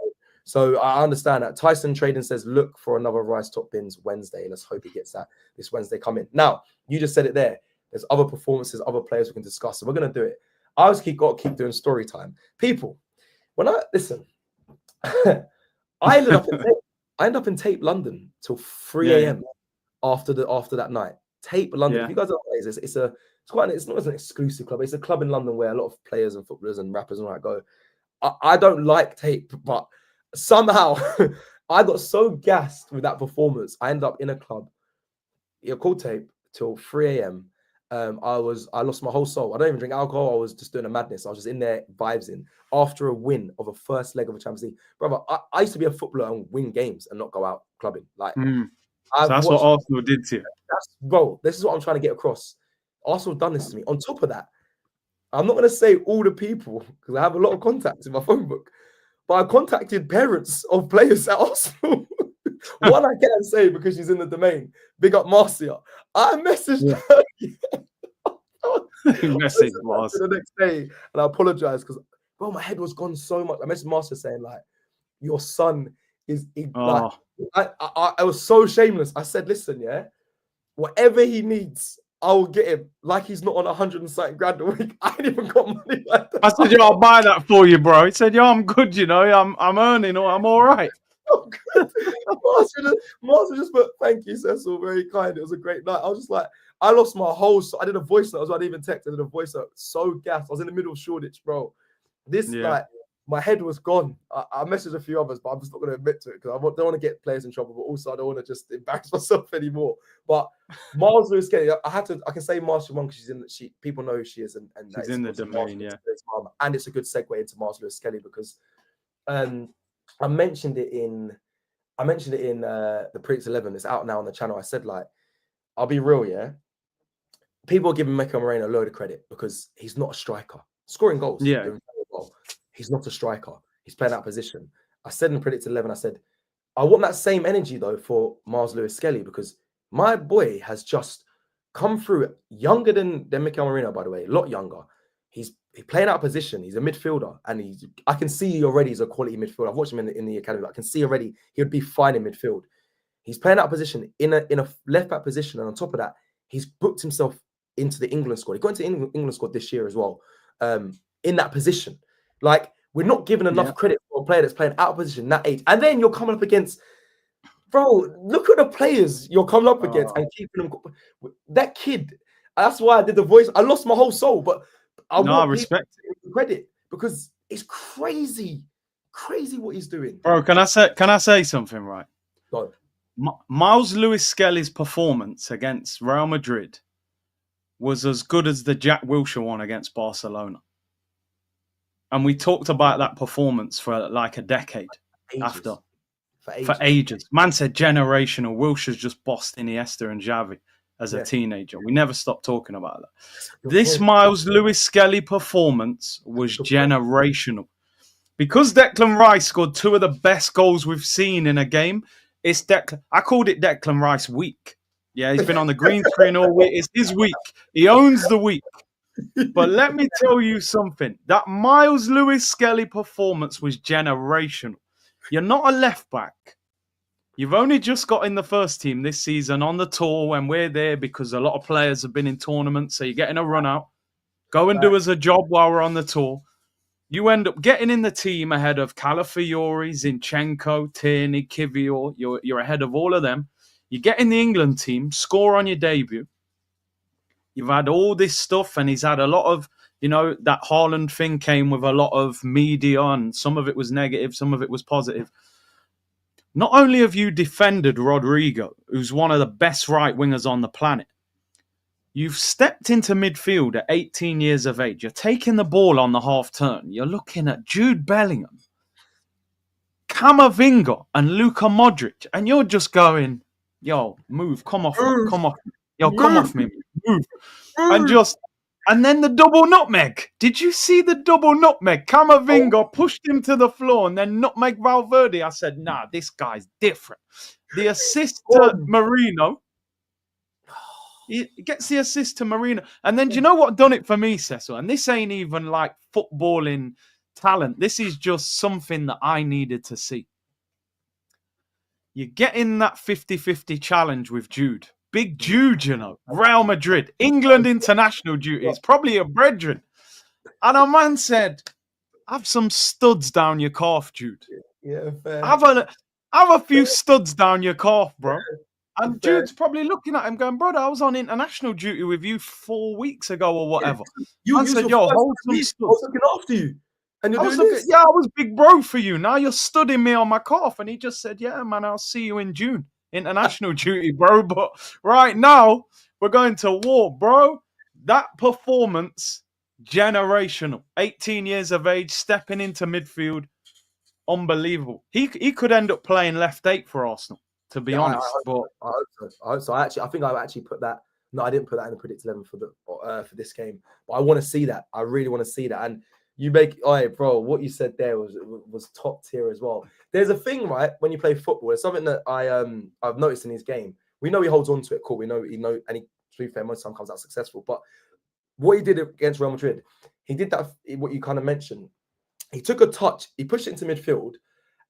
So I understand that. Tyson Trading says, look for another Rice Top Bins Wednesday. Let's hope he gets that this Wednesday coming. Now, you just said it there. There's other performances, other players we can discuss. So we're going to do it. I always got to keep doing story time. People, when I listen, I ended up in Tape London till 3 a.m. after that night. Tape London. If you guys don't know, it's not an exclusive club. It's a club in London where a lot of players and footballers and rappers and all that go. I don't like Tape, but somehow I got so gassed with that performance. I ended up in a club, called Tape, till 3 a.m. I lost my whole soul. I don't even drink alcohol. I was just doing a madness. I was just in there vibes after a win of a first leg of a Champions League. Brother, I used to be a footballer and win games and not go out clubbing. Like so that's what Arsenal did to you. Bro, this is what I'm trying to get across. Arsenal done this to me. On top of that, I'm not going to say all the people because I have a lot of contacts in my phone book. But I contacted parents of players at Arsenal. One I can't say because she's in the domain. Big up Marcia. I messaged her. Message Marcia the next day, and I apologize because, bro, my head was gone so much. I messaged Marcia saying like, "Your son is." Like, I was so shameless. I said, "Listen, whatever he needs, I will get him." Like he's not on 100 and something grand a week. I ain't even got money like that. I said, "Yo, I'll buy that for you, bro." He said, "Yo, I'm good. You know, I'm earning. Or I'm all right." Oh, good. Marcia just put, "Thank you, Cecil. Very kind. It was a great night." I was just like, I lost my whole. I did a voice note. I didn't even text. I did a voice note. So gassed. I was in the middle of Shoreditch, bro. Like, my head was gone. I messaged a few others, but I'm just not going to admit to it because I don't want to get players in trouble, but also I don't want to just embarrass myself anymore. But Miles Lewis Kelly, I can say Marcia one because people know who she is, and she's in the domain, and it's a good segue into Miles Lewis Kelly because I mentioned it in the Prince 11. It's out now on the channel. I said, like, I'll be real, people are giving Mikel Moreno a load of credit because he's not a striker. Scoring goals, he's not a striker. He's playing that position. I said in Predicted 11, I said, I want that same energy, though, for Miles Lewis Kelly because my boy has just come through younger than Mikel Moreno, by the way, a lot younger. He's playing out of position. He's a midfielder, and I can see already he's a quality midfielder. I've watched him in the academy. I can see already he would be fine in midfield. He's playing out of position in a left back position, and on top of that, he's booked himself into the England squad. He got into the England squad this year as well, in that position. Like, we're not giving enough credit for a player that's playing out of position that age, and then you're coming up against. Bro, look at the players you're coming up against and keeping them. That kid. That's why I did the voice. I lost my whole soul, but I respect credit because it's crazy what he's doing. Bro, can I say something, right? Go. Miles Lewis Skelly's performance against Real Madrid was as good as the Jack Wilshere one against Barcelona. And we talked about that performance for like a decade after. For ages. Man said generational. Wilshere's just bossed Iniesta and Xavi as a teenager. We never stopped talking about that. This Miles Lewis Skelly performance was generational. Because Declan Rice scored two of the best goals we've seen in a game, I called it Declan Rice week. Yeah, he's been on the green screen all week. It's his week. He owns the week. But let me tell you something. That Miles Lewis Skelly performance was generational. You're not a left back. You've only just got in the first team this season on the tour when we're there because a lot of players have been in tournaments. So you're getting a run out. Go and do us a job while we're on the tour. You end up getting in the team ahead of Calafiori, Zinchenko, Tierney, Kivior. You're ahead of all of them. You get in the England team, score on your debut. You've had all this stuff, and he's had a lot of, that Haaland thing came with a lot of media, and some of it was negative, some of it was positive. Not only have you defended Rodrigo, who's one of the best right wingers on the planet, you've stepped into midfield at 18 years of age. You're taking the ball on the half turn. You're looking at Jude Bellingham, Camavinga, and Luka Modric, and you're just going, yo, move, come off me, move. And then the double nutmeg. Did you see the double nutmeg? Camavinga pushed him to the floor and then nutmeg Valverde. I said, nah, this guy's different. The assist to Marino. He gets the assist to Marino. And then do you know what done it for me, Cecil? And this ain't even like footballing talent. This is just something that I needed to see. You get in that 50-50 challenge with Jude. Big Jude, Real Madrid, England international duties, probably a brethren. And a man said, have some studs down your calf, Jude. Yeah, fair. Have a few studs down your calf, bro. And Jude's probably looking at him going, brother, I was on international duty with you 4 weeks ago or whatever. You said, yo, hold some studs. I was looking after you. And you're doing this? Yeah, I was big bro for you. Now you're studying me on my calf. And he just said, yeah, man, I'll see you in June. International duty, bro. But right now, we're going to war, bro. That performance, generational. 18 years of age, stepping into midfield. Unbelievable. He could end up playing left 8 for Arsenal, to be honest. I hope so. I think I actually put that. No, I didn't put that in the predicted 11 for this game. But I want to see that. I really want to see that. And you bro, what you said there was top tier as well. There's a thing, right, when you play football. It's something that I've noticed in his game. We know he holds on to it, cool. We know, and he, to be fair, most of the time comes out successful. But what he did against Real Madrid, he did that, what you kind of mentioned. He took a touch, he pushed it into midfield,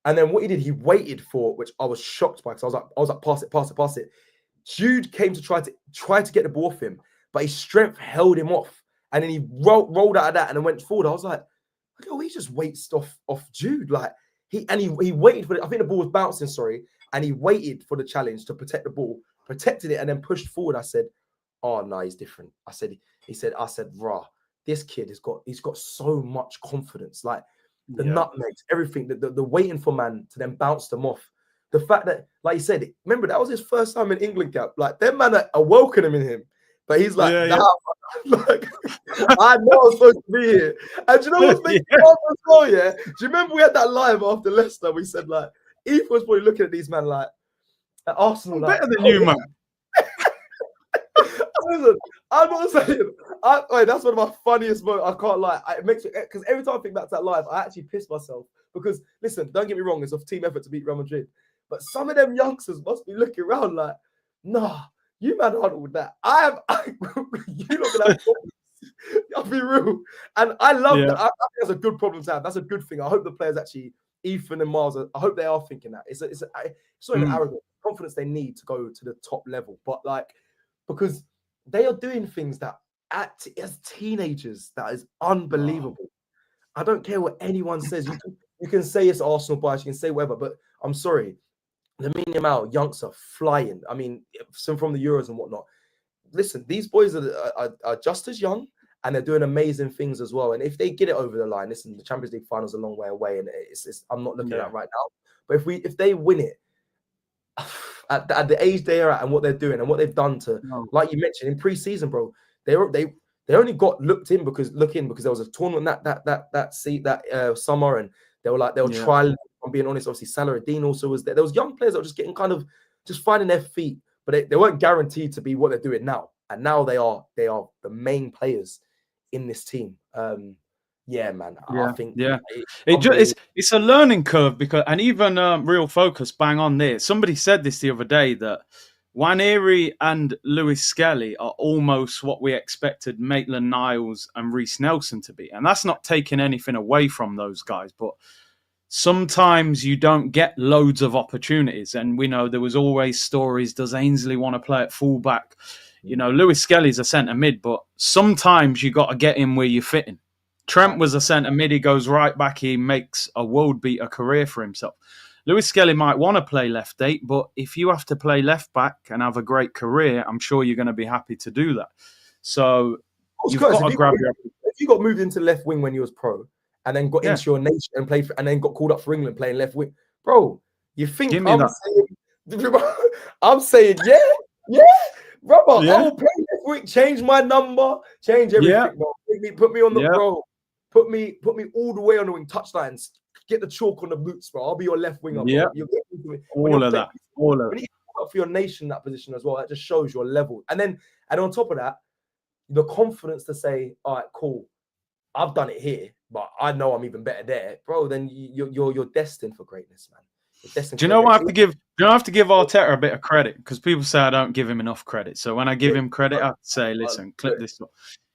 and then what he did, he waited for, which I was shocked by, because I was like, pass it. Jude came to try to get the ball off him, but his strength held him off. And then he rolled out of that and then went forward. I was like, oh, he just waits off Jude. Like he waited for it. I think the ball was bouncing, and he waited for the challenge to protect the ball, protected it, and then pushed forward. I said, oh no, he's different. I said, rah, this kid he's got so much confidence. Like the nutmegs, everything, the waiting for man to then bounce them off. The fact that, like you said, remember that was his first time in England cap. Like them man are welcoming him. But he's like, like, I know I'm supposed to be here. And do you know what's making me laugh as well, yeah? Do you remember we had that live after Leicester? We said, like, Ethan was probably looking at these men like, at Arsenal. I'm like, better than you, man. Listen, I'm not saying, that's one of my funniest moments. I can't lie. It makes me, because every time I think back to that live, I actually piss myself. Because, listen, don't get me wrong, it's a team effort to beat Real Madrid. But some of them youngsters must be looking around like, nah. You man aren't with that. You're not gonna have problems. I'll be real. And I love that. I think that's a good problem to have. That's a good thing. I hope the players actually, Ethan and Miles, I hope they are thinking that. It's not even arrogant confidence they need to go to the top level. But like, because they are doing things that as teenagers, that is unbelievable. I don't care what anyone says. You can say it's Arsenal bias, you can say whatever, but I'm sorry. Lamine Yamal, younks are flying. I mean, some from the Euros and whatnot. Listen, these boys are just as young, and they're doing amazing things as well. And if they get it over the line, listen, the Champions League final is a long way away, and I'm not looking at it right now. But if they win it at the age they are at and what they're doing and what they've done to, like you mentioned in pre-season, bro, they only got looked in because there was a tournament that summer, and they were trialing. I'm being honest, obviously Salah-Eddin also was there. There was young players that were just getting kind of just finding their feet, but they weren't guaranteed to be what they're doing now. And now they are the main players in this team. I think it's a learning curve and even Real Focus bang on there. Somebody said this the other day that Nwaneri and Lewis Skelly are almost what we expected Maitland-Niles and Reece Nelson to be, and that's not taking anything away from those guys, but sometimes you don't get loads of opportunities. And we know there was always stories, does Ainsley want to play at fullback? You know, Lewis Skelly's a centre mid, but sometimes you got to get him where you're fitting. Trent was a centre mid, he goes right back, he makes a world beater career for himself. Lewis Skelly might want to play left 8, but if you have to play left back and have a great career, I'm sure you're going to be happy to do that. So you've got to grab your... If you got moved into left wing when you was pro, and then got into your nation and played, and then got called up for England playing left wing, bro, you think I'm saying, yeah, brother, I will play left wing, change my number, change everything, bro. Put me on the bro, put me all the way on the wing, touchlines, get the chalk on the boots, bro. I'll be your left winger. Yeah, all of that. When you up for your nation in that position as well, that just shows your level. And on top of that, the confidence to say, all right, cool, I've done it here, but I know I'm even better there, bro. Then you're destined for greatness, man. Do you know what I have to give? Do I have to give Arteta a bit of credit? Because people say I don't give him enough credit. So when I give him credit, I have to say, listen, clip this up.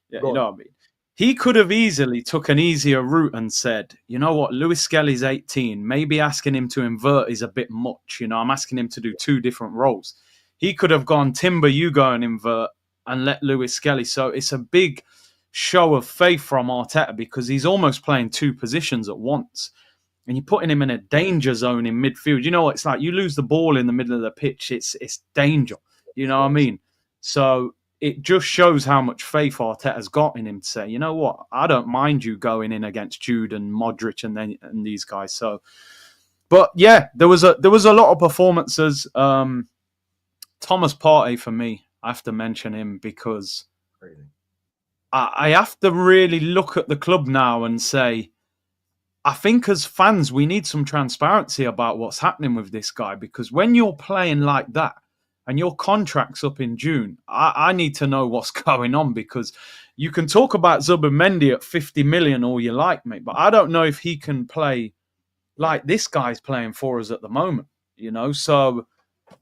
Yeah, you know what I mean. He could have easily took an easier route and said, you know what, Lewis Skelly's 18. Maybe asking him to invert is a bit much. You know, I'm asking him to do 2 different roles. He could have gone, Timber, you go and invert and let Lewis Skelly. So it's a big show of faith from Arteta because he's almost playing 2 positions at once. And you're putting him in a danger zone in midfield. You know what it's like? You lose the ball in the middle of the pitch, it's danger. You know what I mean? So it just shows how much faith Arteta's got in him to say, you know what, I don't mind you going in against Jude and Modric and these guys. So, but yeah, there was a lot of performances. Thomas Partey for me, I have to mention him because I have to really look at the club now and say, I think as fans, we need some transparency about what's happening with this guy, because when you're playing like that and your contract's up in June, I need to know what's going on, because you can talk about Zubimendi at 50 million all you like, mate, but I don't know if he can play like this guy's playing for us at the moment, you know? So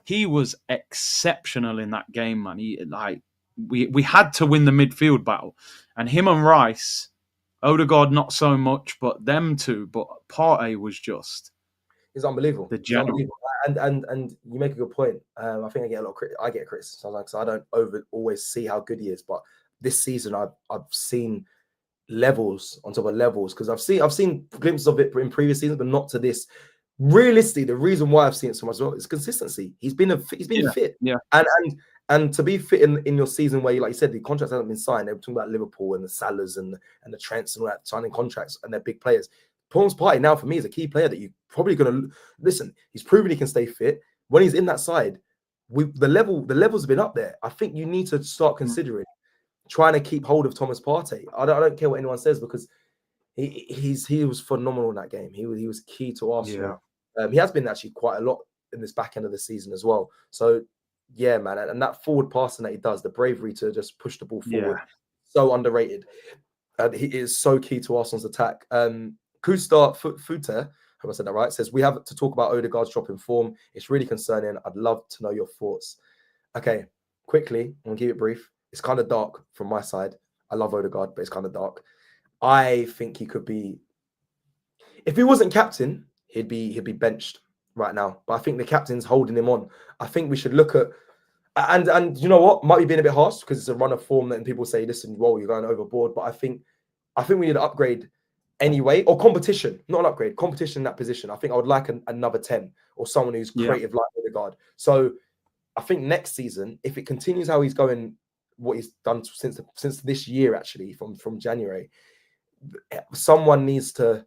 he was exceptional in that game, man. We had to win the midfield battle, and him and Rice, Odegaard not so much, but them two. But Partey was just... It's unbelievable. The general. It's unbelievable. And you make a good point. I think I get a lot of I get criticism because I don't always see how good he is. But this season, I've seen levels on top of levels, because I've seen glimpses of it in previous seasons, but not to this. Realistically, the reason why I've seen it so much as well is consistency. He's been fit. Yeah. And to be fit in your season where, like you said, the contracts haven't been signed. They were talking about Liverpool and the Salahs and the Trents and all that, signing contracts, and they're big players. Thomas Partey now for me is a key player that you're probably going to listen. He's proven he can stay fit. When he's in that side, the levels have been up there. I think you need to start considering trying to keep hold of Thomas Partey. I don't care what anyone says, because he was phenomenal in that game. He was key to Arsenal. Yeah. He has been actually quite a lot in this back end of the season as well. So yeah, man, and that forward passing that he does, the bravery to just push the ball forward, so underrated. And he is so key to Arsenal's attack. Kustar Futer, hope I said that right, says, we have to talk about Odegaard's drop in form. It's really concerning. I'd love to know your thoughts. Okay, quickly, I'm gonna keep it brief. It's kind of dark from my side. I love Odegaard, but it's kind of dark. I think he could be, if he wasn't captain, he'd be benched right now. But I think the captain's holding him on. I think we should look at, and you know what, might be being a bit harsh because it's a run of form that people say, listen, whoa, you're going overboard. But I think we need to upgrade anyway, or competition, not an upgrade, competition in that position. I think I would like another 10 or someone who's creative like Odegaard. So I think next season, if it continues how he's going, what he's done since this year, actually, from January, someone needs to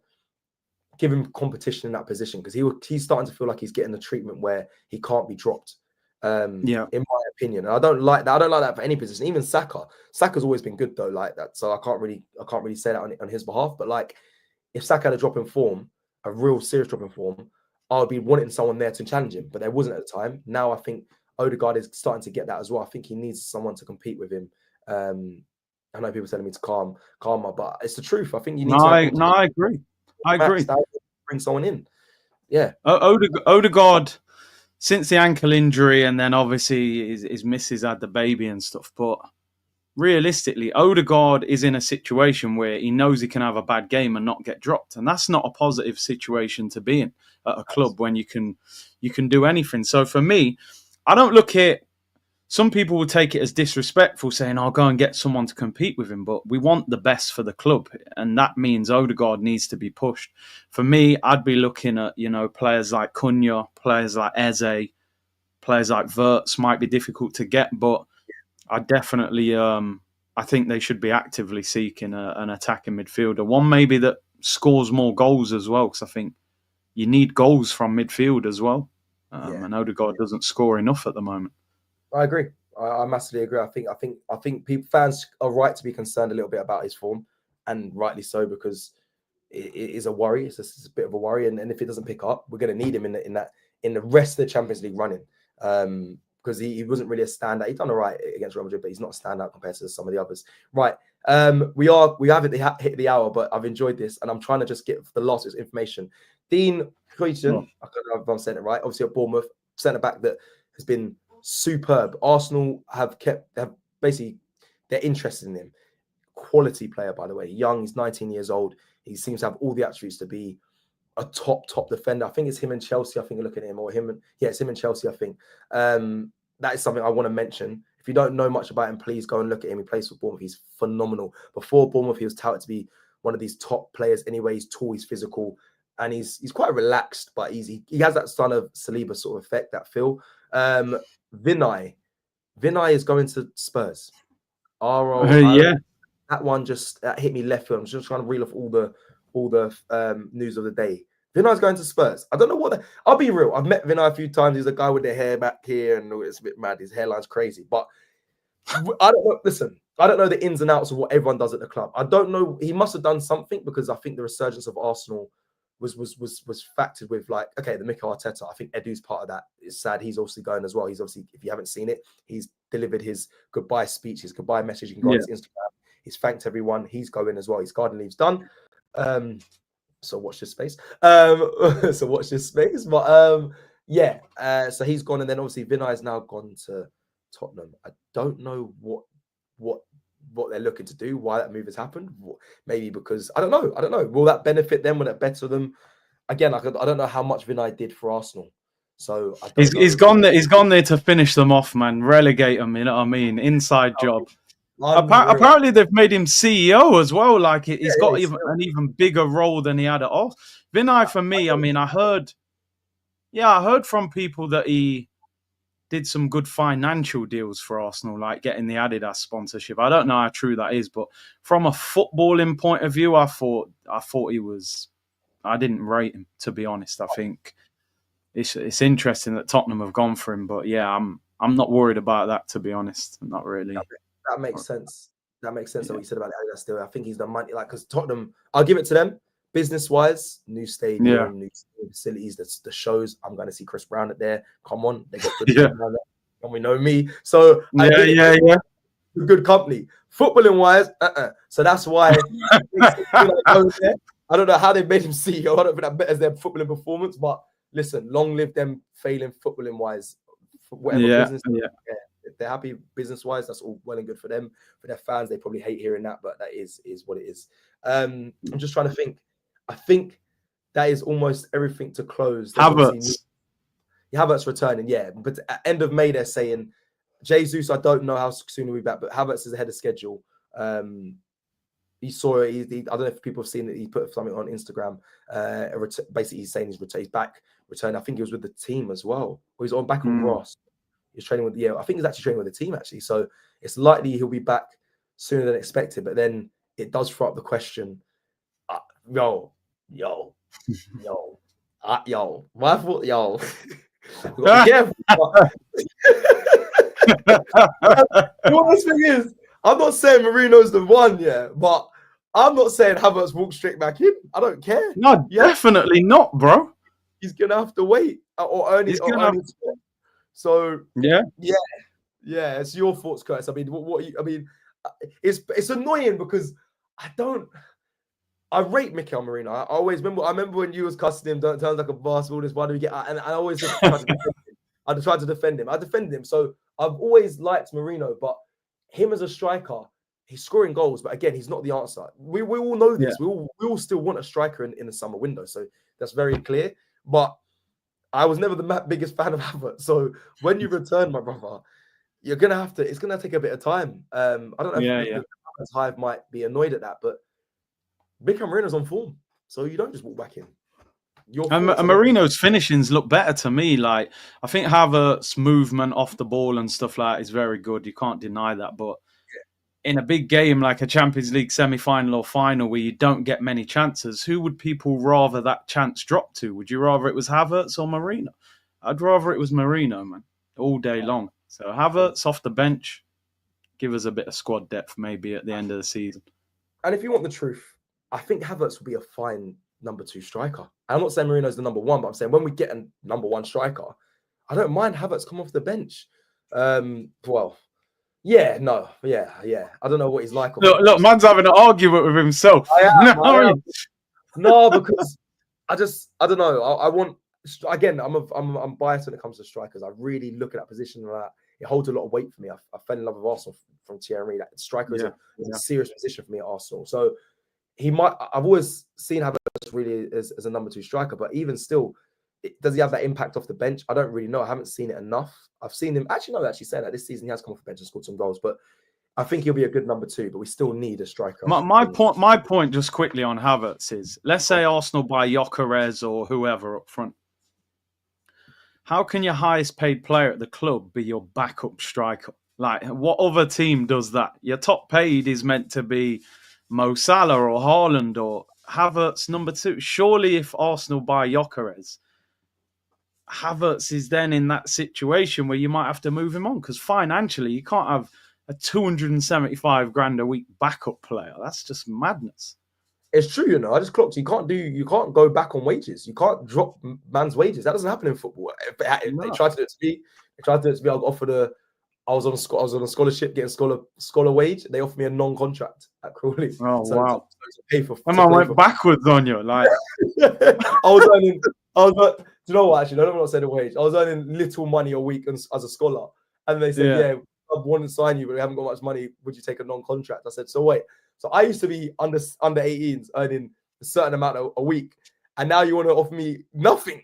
give him competition in that position, because he's starting to feel like he's getting the treatment where he can't be dropped. In my opinion, and I don't like that. I don't like that for any position. Even Saka's always been good though, like that. So I can't really say that on his behalf. But like, if Saka had a drop in form, a real serious drop in form, I would be wanting someone there to challenge him. But there wasn't at the time. Now I think Odegaard is starting to get that as well. I think he needs someone to compete with him. I know people telling me to calmer, but it's the truth. I think you need. I agree. I agree. Bring someone in. Yeah. Odegaard, since the ankle injury, and then obviously his missus had the baby and stuff, but realistically, Odegaard is in a situation where he knows he can have a bad game and not get dropped, and that's not a positive situation to be in at a club when you can do anything. So for me, I don't look at. Some people will take it as disrespectful, saying, "I'll go and get someone to compete with him." But we want the best for the club, and that means Odegaard needs to be pushed. For me, I'd be looking at players like Cunha, players like Eze, players like Wirtz might be difficult to get, but I definitely I think they should be actively seeking an attacking midfielder, one maybe that scores more goals as well, because I think you need goals from midfield as well, and Odegaard doesn't score enough at the moment. I agree. I massively agree. I think fans are right to be concerned a little bit about his form, and rightly so, because it is a worry. It's a bit of a worry, and if it doesn't pick up, we're going to need him in the rest of the Champions League running, because he wasn't really a standout. He's done all right against Real Madrid, but he's not a standout compared to some of the others. Right. We haven't hit the hour, but I've enjoyed this, and I'm trying to just get the last information. Dean Huijsen, I don't know if I'm saying it right, obviously at Bournemouth, centre back that has been superb. Arsenal have basically, they're interested in him. Quality player, by the way. Young, he's 19 years old. He seems to have all the attributes to be a top defender. I think it's him and Chelsea. I think you're looking at him, or him. It's him and Chelsea, I think. That is something I want to mention. If you don't know much about him, please go and look at him. He plays for Bournemouth. He's phenomenal. Before Bournemouth, he was touted to be one of these top players anyway. He's tall, he's physical, and he's quite relaxed, but he has that son of Saliba sort of effect, that feel. Vinay is going to Spurs. That one just hit me left field. I'm just trying to reel off all the news of the day. Vinay's going to Spurs. I don't know I'll be real. I've met Vinay a few times. He's a guy with their hair back here, and it's a bit mad. His hairline's crazy, but I don't know. Listen, I don't know the ins and outs of what everyone does at the club. I don't know. He must have done something, because I think the resurgence of Arsenal was factored with, like, okay, the Mikel Arteta. I think Edu's part of that. It's sad he's obviously going as well. He's obviously, if you haven't seen it, he's delivered his goodbye speech, his goodbye message. You can go on his Instagram. He's thanked everyone. He's going as well. His garden leave's done. So watch this space. But so he's gone, and then obviously Vinay's now gone to Tottenham. I don't know what they're looking to do, why that move has happened. Maybe because I don't know. Will that benefit them? Will it better them? Again, I don't know how much Vinay did for Arsenal. So he's gone there. He's gone there to finish them off, man. Relegate them. You know what I mean? Inside job. Apparently, they've made him CEO as well. Like he's got an even bigger role than he had at all. Vinay, for me, I mean, I heard from people that he did some good financial deals for Arsenal, like getting the Adidas sponsorship. I don't know how true that is, but from a footballing point of view, I thought he was. I didn't rate him, to be honest. I think it's interesting that Tottenham have gone for him, but yeah, I'm not worried about that, to be honest. I'm not really. That makes sense. That makes sense. What you said about the Adidas deal. I think he's the money, like, because Tottenham. I'll give it to them. Business-wise, new stadium, new facilities, the shows. I'm going to see Chris Brown at there. Come on, they got good down there, and we know me. So good company. Footballing-wise, So that's why I don't know how they made him CEO. I don't think that betters their footballing performance. But listen, long live them failing footballing-wise. Whatever business. If they're happy business-wise, that's all well and good for them. For their fans, they probably hate hearing that, but that is what it is. I'm just trying to think. I think that is almost everything to close. Havertz returning, but at end of May, they're saying Jesus. I don't know how soon he'll be back, but Havertz is ahead of schedule. He saw it. I don't know if people have seen it. He put something on Instagram. Basically, he's saying he's back, returning. I think he was with the team as well. Or he's back on Ross. He's training with I think he's actually training with the team actually. So it's likely he'll be back sooner than expected. But then it does throw up the question. My fault, yo. Be careful. The thing is, I'm not saying Marino's the one, but I'm not saying Havertz walk straight back in. I don't care. No, definitely not, bro. He's gonna have to wait or earn his spot. So it's your thoughts, Curtis. I mean, it's annoying because I rate Mikel Marino. I remember when you was cussing him, don't turn like a basketball. This why do we get out? And I always tried to defend him. I defended him. So I've always liked Marino, but him as a striker, he's scoring goals, but again, he's not the answer. We all know this. We all still want a striker in the summer window, so that's very clear. But I was never the biggest fan of Havertz. So when you return, my brother, you're gonna have to. It's gonna take a bit of time. I don't know if the Hive might be annoyed at that, but Miguel Moreno's on form, so you don't just walk back in. And Marino's finishings look better to me. Like, I think Havertz's movement off the ball and stuff like that is very good. You can't deny that. But in a big game like a Champions League semi-final or final where you don't get many chances, who would people rather that chance drop to? Would you rather it was Havertz or Marino? I'd rather it was Marino, man, all day long. So Havertz off the bench, give us a bit of squad depth maybe at the end of the season. And if you want the truth, I think Havertz will be a fine number 2 striker. I'm not saying Marino's the number 1, but I'm saying when we get a number 1 striker, I don't mind Havertz come off the bench. I don't know what he's like. Look, man's having an argument with himself. I am. No, because I don't know. I want, again, I'm biased when it comes to strikers. I really look at that position and it holds a lot of weight for me. I fell in love with Arsenal from Thierry. That striker is a serious position for me at Arsenal. So I've always seen Havertz really as a number 2 striker, but even still, does he have that impact off the bench? I don't really know. I haven't seen it enough. I've seen him saying that this season he has come off the bench and scored some goals, but I think he'll be a good number 2, but we still need a striker. My point just quickly on Havertz is, let's say Arsenal buy Gyökeres or whoever up front. How can your highest paid player at the club be your backup striker? Like, what other team does that? Your top paid is meant to be Mo Salah or Haaland or Havertz number 2. Surely if Arsenal buy Gyökeres, Havertz is then in that situation where you might have to move him on, because financially you can't have a 275 grand a week backup player. That's just madness. It's true, I just clocked. You can't go back on wages. You can't drop man's wages. That doesn't happen in football. They tried to do it to me. I got offered I was on a scholarship, getting scholar wage. They offered me a non-contract at Crawley. Oh, wow! I went backwards on you. Like I was earning. Do you know what? Actually, I don't want to say the wage. I was earning little money a week as a scholar, and they said, I want to sign you, but we haven't got much money. Would you take a non-contract? I said, so wait. So I used to be under 18s earning a certain amount a week, and now you want to offer me nothing?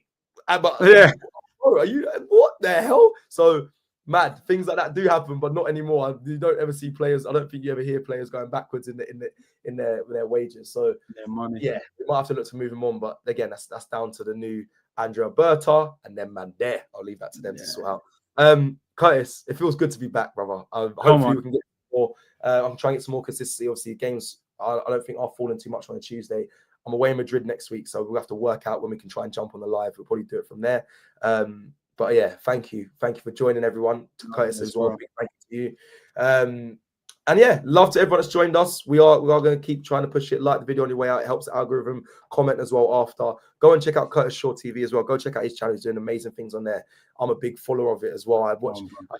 But are you, what the hell? So mad things like that do happen, but not anymore. You don't ever see players. I don't think you ever hear players going backwards in their wages. So their money. Yeah, we might have to look to move them on. But again, that's down to the new Andrea Berta and then man there. I'll leave that to them to sort out. Curtis, it feels good to be back, brother. Hopefully we can get more. I'm trying to get some more consistency. Obviously, games I don't think are falling too much on a Tuesday. I'm away in Madrid next week, so we'll have to work out when we can try and jump on the live. We'll probably do it from there. But yeah, thank you for joining, everyone. To Curtis as well. Thank you to you. And yeah, love to everyone that's joined us. We are going to keep trying to push it. Like the video on your way out. It helps the algorithm. Comment as well after. Go and check out Curtis Shaw TV as well. Go check out his channel. He's doing amazing things on there. I'm a big follower of it as well. I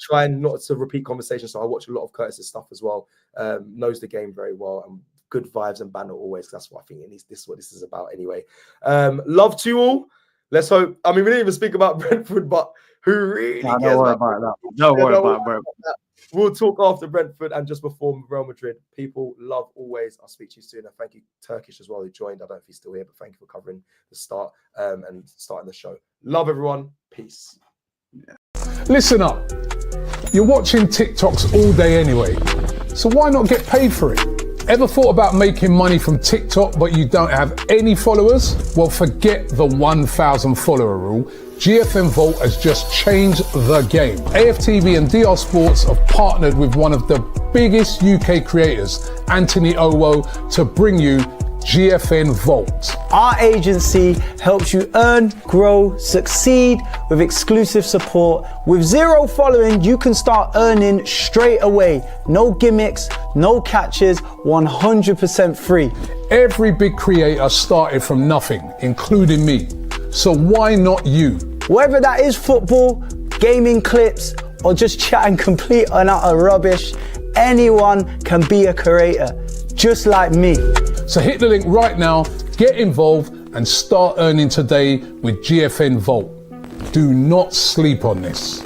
try not to repeat conversations, so I watch a lot of Curtis's stuff as well. Knows the game very well. And good vibes and banter always. That's what I think this is what this is about anyway. Love to you all. Let's hope. I mean, we didn't even speak about Brentford, but who really cares about that? Don't worry about that. We'll talk after Brentford and just before Real Madrid. People, love always. I'll speak to you soon. And thank you, Turkish, as well, who joined. I don't know if he's still here, but thank you for covering the start and starting the show. Love everyone. Peace. Listen up. You're watching TikToks all day anyway, so why not get paid for it? Ever thought about making money from TikTok but you don't have any followers? Well, forget the 1,000 follower rule. GFN Vault has just changed the game. AFTV and DR Sports have partnered with one of the biggest UK creators, Anthony Owo, to bring you GFN Vault. Our agency helps you earn, grow, succeed with exclusive support. With 0 following, you can start earning straight away. No gimmicks, no catches, 100% free. Every big creator started from nothing, including me. So why not you? Whether that is football, gaming clips, or just chatting complete and utter rubbish, anyone can be a creator, just like me. So hit the link right now, get involved, and start earning today with GFN Vault. Do not sleep on this.